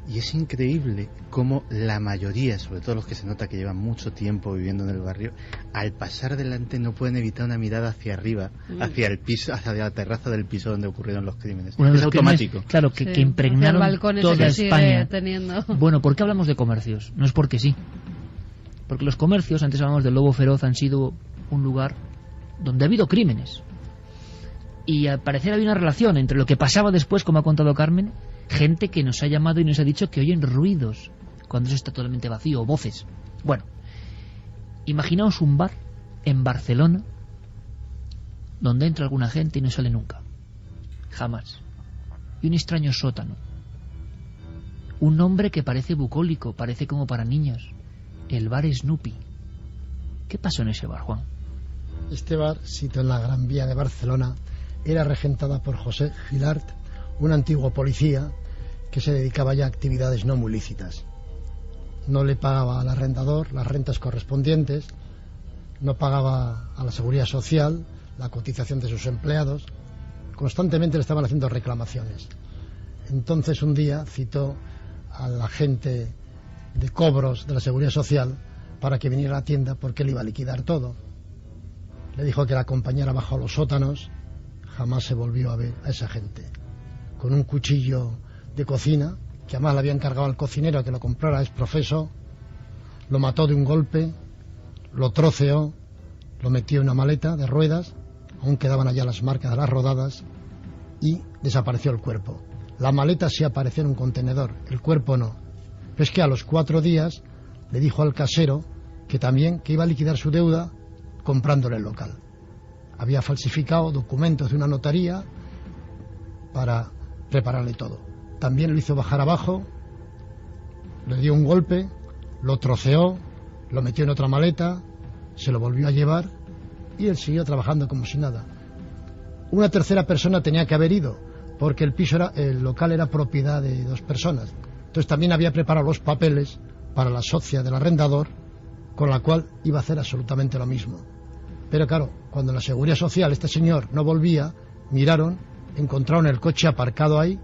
Y es increíble cómo la mayoría, sobre todo los que se nota que llevan mucho tiempo viviendo en el barrio, al pasar delante no pueden evitar una mirada hacia arriba, hacia el piso, hacia la terraza del piso donde ocurrieron los crímenes. Uno de Es los crímenes, automático. claro, Sí, que impregnaron hacia el balcón ese toda que sigue España. teniendo. Bueno, ¿por qué hablamos de comercios? No es porque sí. Porque los comercios, antes hablamos del Lobo Feroz, han sido un lugar donde ha habido crímenes. Y al parecer había una relación entre lo que pasaba después, como ha contado Carmen, gente que nos ha llamado y nos ha dicho que oyen ruidos cuando eso está totalmente vacío, o voces. Bueno, imaginaos un bar en Barcelona donde entra alguna gente y no sale nunca. Jamás. Y un extraño sótano. Un nombre que parece bucólico, parece como para niños. El bar Snoopy. ¿Qué pasó en ese bar, Juan? Este bar, situado en la Gran Vía de Barcelona, era regentada por José Gilart, un antiguo policía que se dedicaba ya a actividades no muy lícitas. No le pagaba al arrendador las rentas correspondientes, no pagaba a la seguridad social la cotización de sus empleados, constantemente le estaban haciendo reclamaciones. Entonces un día citó al agente de cobros de la Seguridad Social para que viniera a la tienda porque él iba a liquidar todo. Le dijo que la acompañara bajo los sótanos. Jamás se volvió a ver a esa gente. Con un cuchillo de cocina, que además le había encargado al cocinero que lo comprara ex profeso, lo mató de un golpe, lo troceó, lo metió en una maleta de ruedas, aún quedaban allá las marcas de las rodadas, y desapareció el cuerpo. La maleta sí apareció en un contenedor, el cuerpo no. Pero es que a los 4 días le dijo al casero que también que iba a liquidar su deuda comprándole el local. Había falsificado documentos de una notaría para prepararle todo. También lo hizo bajar abajo, le dio un golpe, lo troceó, lo metió en otra maleta, se lo volvió a llevar y él siguió trabajando como si nada. Una tercera persona tenía que haber ido, porque el local era propiedad de 2 personas. Entonces también había preparado los papeles para la socia del arrendador, con la cual iba a hacer absolutamente lo mismo. Pero claro, cuando en la Seguridad Social este señor no volvía, miraron, encontraron el coche aparcado ahí,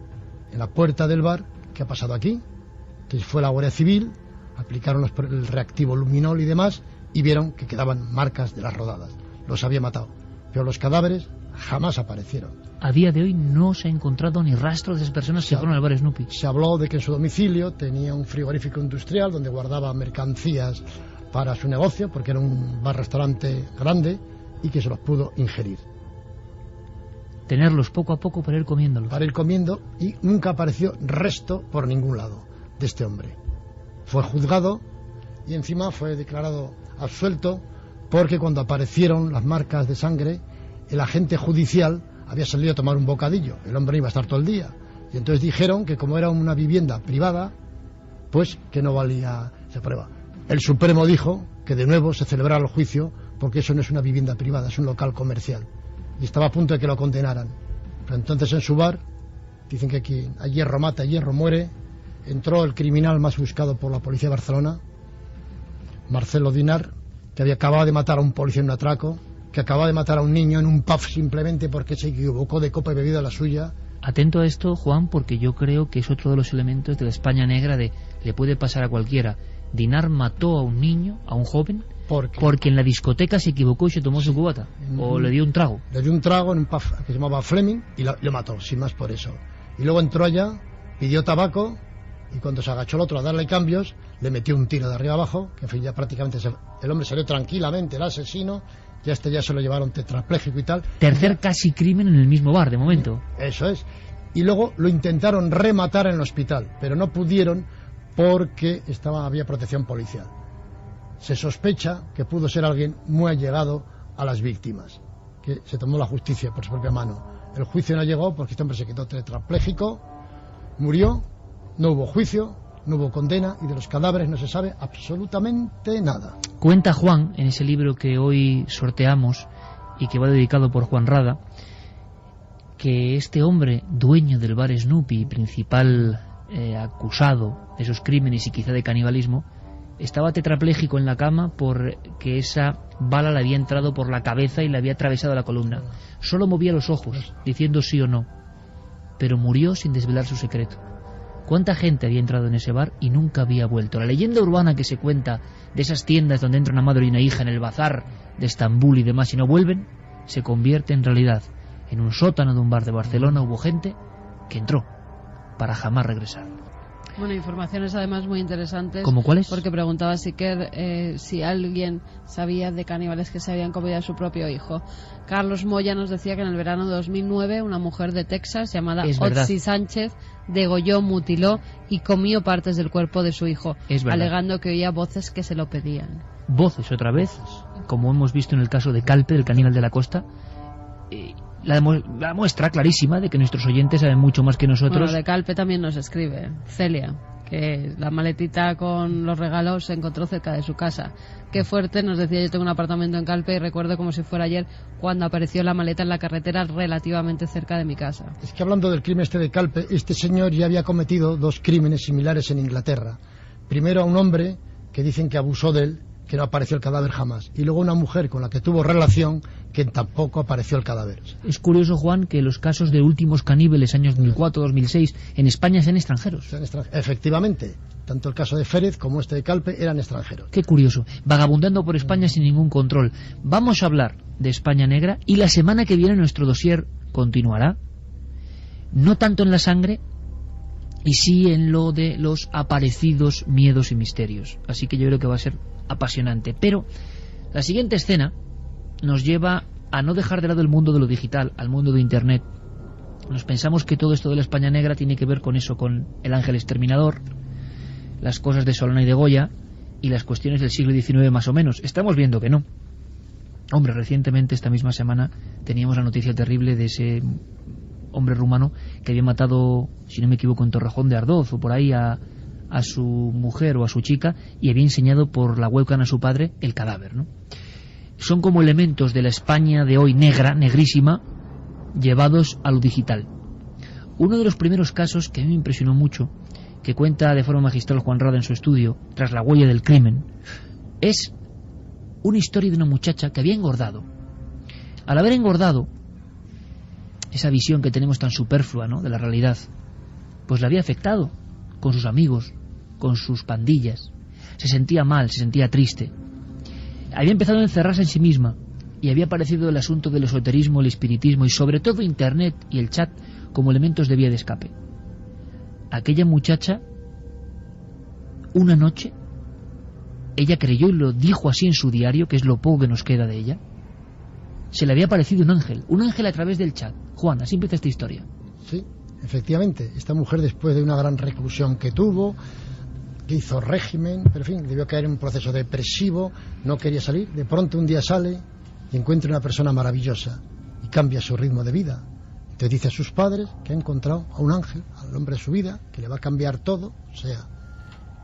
en la puerta del bar. ¿Qué ha pasado aquí? Entonces fue la Guardia Civil, aplicaron el reactivo luminol y demás, y vieron que quedaban marcas de las rodadas. Los había matado. Pero los cadáveres jamás aparecieron. A día de hoy no se ha encontrado ni rastro de esas personas que fueron al bar Snoopy. Se habló de que en su domicilio tenía un frigorífico industrial donde guardaba mercancías para su negocio, porque era un bar-restaurante grande, y que se los pudo ingerir. Tenerlos poco a poco para ir comiéndolos. Para ir comiendo, y nunca apareció resto por ningún lado de este hombre. Fue juzgado y encima fue declarado absuelto, porque cuando aparecieron las marcas de sangre, el agente judicial había salido a tomar un bocadillo. El hombre iba a estar todo el día. Y entonces dijeron que como era una vivienda privada, pues que no valía esa prueba. El Supremo dijo que de nuevo se celebrara el juicio, porque eso no es una vivienda privada, es un local comercial. Y estaba a punto de que lo condenaran. Pero entonces en su bar, dicen que aquí a hierro mata, a hierro muere, entró el criminal más buscado por la policía de Barcelona, Marcelo Dinar, que había acabado de matar a un policía en un atraco, que acababa de matar a un niño en un pub simplemente porque se equivocó de copa y bebida la suya. Atento a esto, Juan, porque yo creo que es otro de los elementos de la España negra de le puede pasar a cualquiera. Dinar mató a un niño, a un joven, porque en la discoteca se equivocó y se tomó su cubata, o le dio un trago. Le dio un trago en un pub que se llamaba Fleming y lo mató, sin más por eso. Y luego entró allá, pidió tabaco, y cuando se agachó el otro a darle cambios, le metió un tiro de arriba abajo, que en fin, ya prácticamente el hombre salió tranquilamente, el asesino, ya se lo llevaron tetrapléjico y tal. Tercer casi crimen en el mismo bar, de momento. Eso es. Y luego lo intentaron rematar en el hospital, pero no pudieron porque había protección policial. Se sospecha que pudo ser alguien muy allegado a las víctimas, que se tomó la justicia por su propia mano. El juicio no llegó porque este hombre se quedó tetrapléjico, murió, no hubo juicio, no hubo condena, y de los cadáveres no se sabe absolutamente nada. Cuenta Juan, en ese libro que hoy sorteamos y que va dedicado por Juan Rada, que este hombre, dueño del bar Snoopy, principal acusado de esos crímenes y quizá de canibalismo, estaba tetrapléjico en la cama porque esa bala le había entrado por la cabeza y le había atravesado la columna. Solo movía los ojos, diciendo sí o no, pero murió sin desvelar su secreto. ¿Cuánta gente había entrado en ese bar y nunca había vuelto? La leyenda urbana que se cuenta de esas tiendas donde entra una madre y una hija en el bazar de Estambul y demás y no vuelven, se convierte en realidad. En un sótano de un bar de Barcelona hubo gente que entró para jamás regresar. Bueno, informaciones además muy interesantes. ¿Cómo cuáles? Porque preguntaba Siquer si alguien sabía de caníbales que se habían comido a su propio hijo. Carlos Moya nos decía que en el verano de 2009 una mujer de Texas llamada Otzi Sánchez degolló, mutiló y comió partes del cuerpo de su hijo, alegando que oía voces que se lo pedían. Voces otra vez, como hemos visto en el caso de Calpe, del caníbal de la costa. La muestra clarísima de que nuestros oyentes saben mucho más que nosotros. Bueno, de Calpe también nos escribe Celia, que la maletita con los regalos se encontró cerca de su casa. Qué fuerte, nos decía, yo tengo un apartamento en Calpe y recuerdo como si fuera ayer cuando apareció la maleta en la carretera relativamente cerca de mi casa. Es que hablando del crimen de Calpe, este señor ya había cometido 2 crímenes similares en Inglaterra. Primero a un hombre que dicen que abusó de él que no apareció el cadáver jamás. Y luego una mujer con la que tuvo relación, que tampoco apareció el cadáver. Es curioso, Juan, que los casos de últimos caníbales, años 2004, 2006, en España sean extranjeros. Efectivamente, tanto el caso de Férez como este de Calpe eran extranjeros. Qué curioso, vagabundando por España sin ningún control. Vamos a hablar de España negra y la semana que viene nuestro dossier continuará, no tanto en la sangre, y sí en lo de los aparecidos miedos y misterios. Así que yo creo que va a ser apasionante. Pero la siguiente escena nos lleva a no dejar de lado el mundo de lo digital, al mundo de Internet. Nos pensamos que todo esto de la España negra tiene que ver con eso, con el ángel exterminador, las cosas de Solana y de Goya y las cuestiones del siglo XIX más o menos. Estamos viendo que no. Hombre, recientemente, esta misma semana, teníamos la noticia terrible de ese hombre rumano que había matado, si no me equivoco, en Torrejón de Ardoz o por ahí a su mujer o a su chica, y había enseñado por la webcam a su padre el cadáver, ¿no? Son como elementos de la España de hoy negra, negrísima, llevados a lo digital. Uno de los primeros casos que a mí me impresionó mucho, que cuenta de forma magistral Juan Rada en su estudio, Tras la huella del crimen, es una historia de una muchacha que había engordado. Al haber engordado, esa visión que tenemos tan superflua, ¿no?, de la realidad, pues la había afectado con sus amigos, con sus pandillas. Se sentía mal, se sentía triste. Había empezado a encerrarse en sí misma y había aparecido el asunto del esoterismo, el espiritismo y sobre todo Internet y el chat como elementos de vía de escape. Aquella muchacha, una noche, ella creyó y lo dijo así en su diario, que es lo poco que nos queda de ella, se le había aparecido un ángel a través del chat. Juan, así empieza esta historia. Sí, efectivamente, esta mujer, después de una gran reclusión que tuvo, que hizo régimen, pero en fin, debió caer en un proceso depresivo, no quería salir, de pronto un día sale y encuentra una persona maravillosa y cambia su ritmo de vida. Entonces dice a sus padres que ha encontrado a un ángel, al hombre de su vida, que le va a cambiar todo, o sea,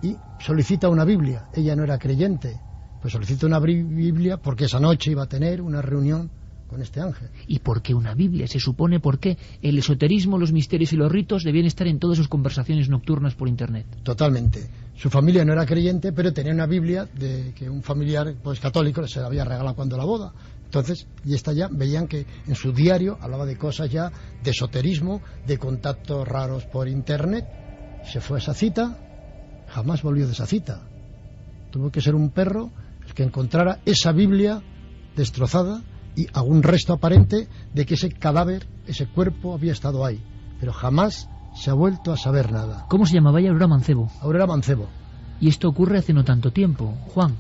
y solicita una Biblia. Ella no era creyente, pues solicita una Biblia porque esa noche iba a tener una reunión con este ángel. ¿Y por qué una Biblia? Se supone por qué el esoterismo, los misterios y los ritos debían estar en todas sus conversaciones nocturnas por Internet. Totalmente. Su familia no era creyente, pero tenía una Biblia de que un familiar, pues, católico se la había regalado cuando la boda. Entonces, y esta ya veían que en su diario hablaba de cosas ya de esoterismo, de contactos raros por Internet. Se fue a esa cita, jamás volvió de esa cita. Tuvo que ser un perro el que encontrara esa Biblia destrozada y algún resto aparente de que ese cadáver, ese cuerpo había estado ahí, pero jamás se ha vuelto a saber nada. ¿Cómo se llamaba ella? Aurora Mancebo. Aurora Mancebo. Y esto ocurre hace no tanto tiempo, Juan.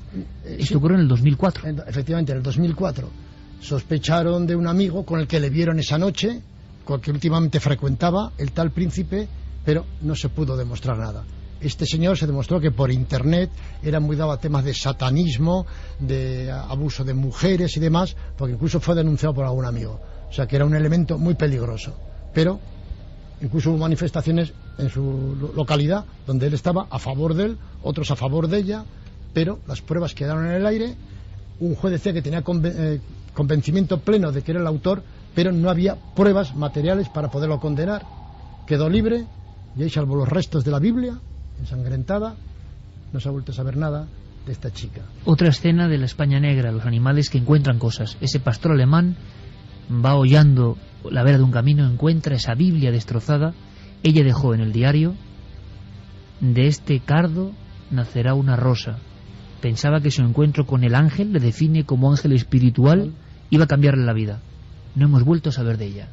Esto sí, ocurre en el 2004. Efectivamente, en el 2004. Sospecharon de un amigo con el que le vieron esa noche, con el que últimamente frecuentaba, el tal príncipe, pero no se pudo demostrar nada. Este señor se demostró que por Internet era muy dado a temas de satanismo, de abuso de mujeres y demás, porque incluso fue denunciado por algún amigo. O sea que era un elemento muy peligroso. Pero incluso hubo manifestaciones en su localidad donde él estaba a favor de él, otros a favor de ella, pero las pruebas quedaron en el aire. Un juez decía que tenía convencimiento pleno de que era el autor, pero no había pruebas materiales para poderlo condenar. Quedó libre y ahí, salvo los restos de la Biblia ensangrentada, no se ha vuelto a saber nada de esta chica. Otra escena de la España negra, los animales que encuentran cosas. Ese pastor alemán va hollando la vera de un camino, encuentra esa Biblia destrozada. Ella dejó en el diario: de este cardo nacerá una rosa. Pensaba que su encuentro con el ángel, le define como ángel espiritual, iba a cambiarle la vida. No hemos vuelto a saber de ella.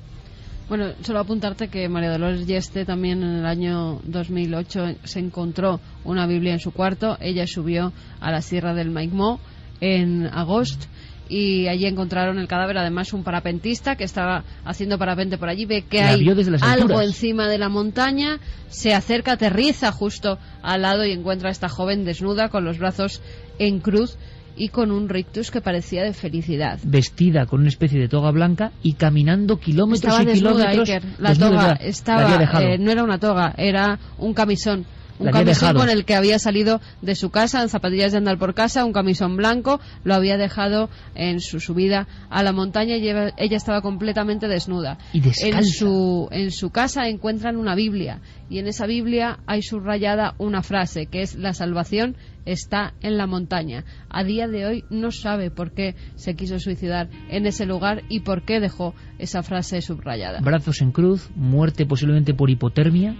Bueno, solo apuntarte que María Dolores Yeste también en el año 2008 se encontró una Biblia en su cuarto. Ella subió a la Sierra del Maigmó en agosto y allí encontraron el cadáver. Además, un parapentista que estaba haciendo parapente por allí ve que hay algo encima de la montaña, se acerca, aterriza justo al lado y encuentra a esta joven desnuda con los brazos en cruz y con un rictus que parecía de felicidad. Vestida con una especie de toga blanca y caminando kilómetros estaba y desnuda, kilómetros. Iker. La toga estaba, no era una toga, era un camisón Un La había camisón dejado. con el que había salido de su casa, en zapatillas de andar por casa, un camisón blanco, lo había dejado en su subida a la montaña y ella estaba completamente desnuda. Y descalza. En su casa encuentran una Biblia y en esa Biblia hay subrayada una frase que es: la salvación está en la montaña. A día de hoy no sabe por qué se quiso suicidar en ese lugar y por qué dejó esa frase subrayada. Brazos en cruz, muerte posiblemente por hipotermia,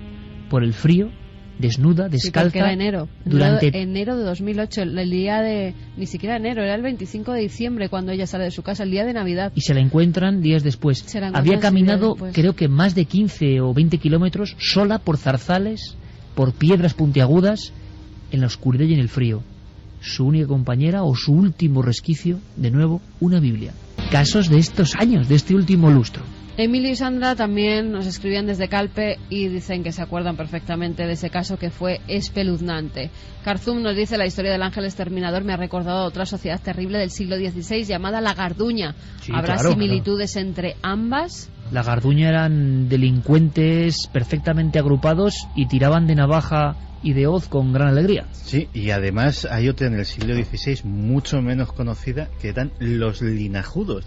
por el frío, desnuda, Sí, descalza. porque era enero. Durante Enero de 2008, el día de... Ni siquiera enero, era el 25 de diciembre cuando ella sale de su casa, el día de Navidad. y se la encuentran días después. Se la encuentran Había caminado, días después. creo que más de 15 o 20 kilómetros, sola por zarzales, por piedras puntiagudas, en la oscuridad y en el frío. Su única compañera o su último resquicio, de nuevo, una Biblia. Casos de estos años, de este último lustro. Emilio y Sandra también nos escribían desde Calpe y dicen que se acuerdan perfectamente de ese caso que fue espeluznante. Karzum nos dice: la historia del ángel exterminador me ha recordado a otra sociedad terrible del siglo XVI llamada la Garduña. Sí, ¿Habrá claro, similitudes entre ambas? La Garduña eran delincuentes perfectamente agrupados y tiraban de navaja y de hoz con gran alegría. Sí, y además hay otra en el siglo XVI mucho menos conocida, que eran los linajudos.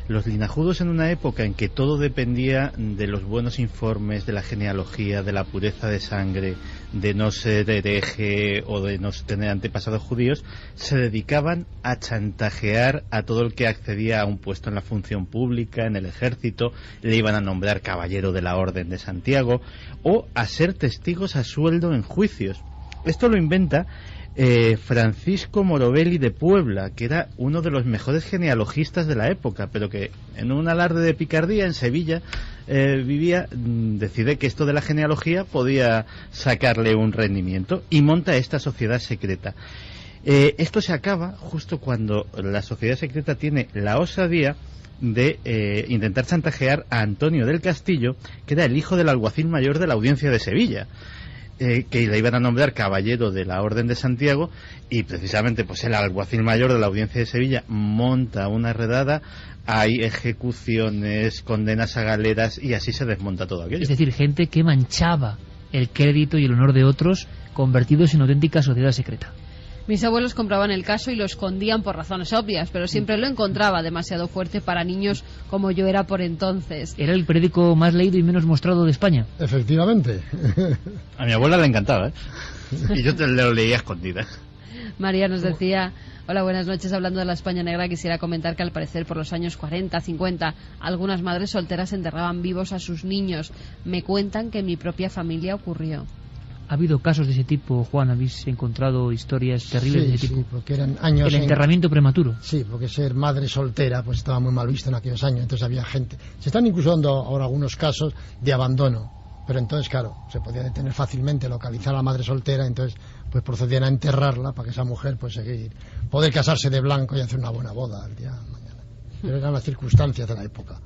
Los linajudos, en una época en que todo dependía de los buenos informes, de la genealogía, de la pureza de sangre, de no ser hereje o de no tener antepasados judíos, se dedicaban a chantajear a todo el que accedía a un puesto en la función pública, en el ejército, le iban a nombrar caballero de la Orden de Santiago o a ser testigos a sueldo en juicios. Esto lo inventa Francisco Morobelli de Puebla, que era uno de los mejores genealogistas de la época, pero que en un alarde de picardía en Sevilla vivía, decide que esto de la genealogía podía sacarle un rendimiento y monta esta sociedad secreta. Esto se acaba justo cuando la sociedad secreta tiene la osadía de intentar chantajear a Antonio del Castillo, que era el hijo del alguacil mayor de la Audiencia de Sevilla, que le iban a nombrar caballero de la Orden de Santiago, y precisamente pues el alguacil mayor de la Audiencia de Sevilla monta una redada, hay ejecuciones, condenas a galeras y así se desmonta todo aquello. Es decir, gente que manchaba el crédito y el honor de otros, convertidos en auténtica sociedad secreta. Mis abuelos compraban el caso y lo escondían por razones obvias, pero siempre lo encontraba demasiado fuerte para niños como yo era por entonces. Era el periódico más leído y menos mostrado de España. Efectivamente. A mi abuela le encantaba, y yo te lo leía a escondidas. María nos decía: hola, buenas noches, hablando de la España negra quisiera comentar que al parecer por los años 40, 50 algunas madres solteras enterraban vivos a sus niños. Me cuentan que en mi propia familia ocurrió. ¿Ha habido casos de ese tipo, Juan? ¿Habéis encontrado historias terribles de ese tipo? Sí, porque eran años... El enterramiento prematuro. Sí, porque ser madre soltera pues estaba muy mal visto en aquellos años, entonces había gente... Se están incluso dando ahora algunos casos de abandono, pero entonces, claro, se podía detener fácilmente, localizar a la madre soltera, entonces pues procedían a enterrarla para que esa mujer pues seguir, poder casarse de blanco y hacer una buena boda el día de mañana. Pero eran las circunstancias de la época.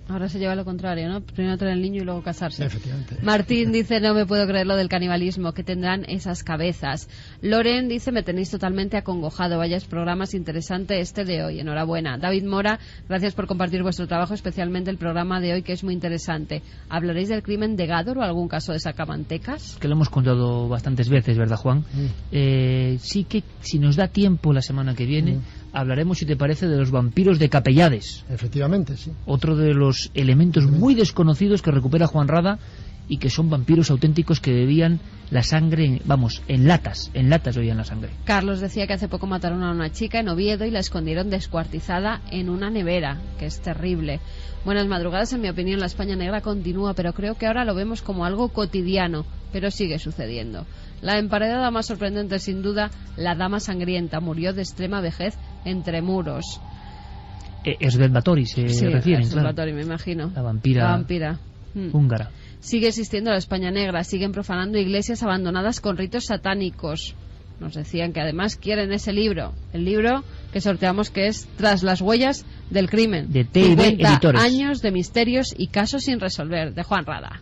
Ahora se lleva lo contrario, ¿no? Primero traer el niño y luego casarse. Efectivamente. Martín dice: no me puedo creer lo del canibalismo, que tendrán esas cabezas. Loren dice: me tenéis totalmente acongojado, vayas programas interesante este de hoy, enhorabuena. David Mora, gracias por compartir vuestro trabajo, especialmente el programa de hoy, que es muy interesante. ¿Hablaréis del crimen de Gádor o algún caso de Sacamantecas? Que lo hemos contado bastantes veces, ¿verdad, Juan? Sí que, si nos da tiempo la semana que viene, hablaremos, si te parece, de los vampiros de Capellades. Efectivamente, sí. Otro de los elementos muy desconocidos que recupera Juan Rada, y que son vampiros auténticos que bebían la sangre, en latas bebían la sangre. Carlos decía que hace poco mataron a una chica en Oviedo y la escondieron descuartizada en una nevera, que es terrible. Buenas madrugadas, en mi opinión la España negra continúa, pero creo que ahora lo vemos como algo cotidiano, pero sigue sucediendo. La emparedada más sorprendente, sin duda, la dama sangrienta, murió de extrema vejez entre muros. Esvelvatori se refieren, claro. Esvelvatori, me imagino. La vampira húngara. Sigue existiendo la España negra, siguen profanando iglesias abandonadas con ritos satánicos. Nos decían que además quieren ese libro, el libro que sorteamos, que es Tras las huellas del crimen, de T&B 50 Editores. años de misterios y casos sin resolver, de Juan Rada.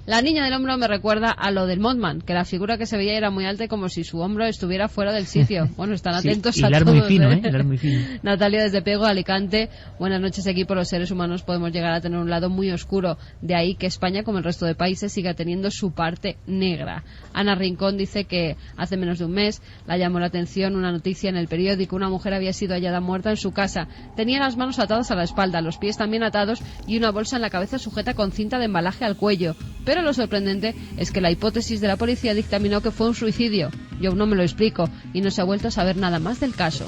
La niña del hombro me recuerda a lo del Mothman, que la figura que se veía era muy alta y como si su hombro estuviera fuera del sitio. Bueno, están atentos a hilar todos. Muy fino, hilar muy fino. Natalia desde Pego, Alicante. Buenas noches, equipo. Los seres humanos podemos llegar a tener un lado muy oscuro. De ahí que España, como el resto de países, siga teniendo su parte negra. Ana Rincón dice que hace menos de un mes la llamó la atención una noticia en el periódico. Una mujer había sido hallada muerta en su casa. Tenía las manos atadas a la espalda, los pies también atados y una bolsa en la cabeza sujeta con cinta de embalaje al cuello. Pero lo sorprendente es que la hipótesis de la policía dictaminó que fue un suicidio. Yo aún no me lo explico y no se ha vuelto a saber nada más del caso.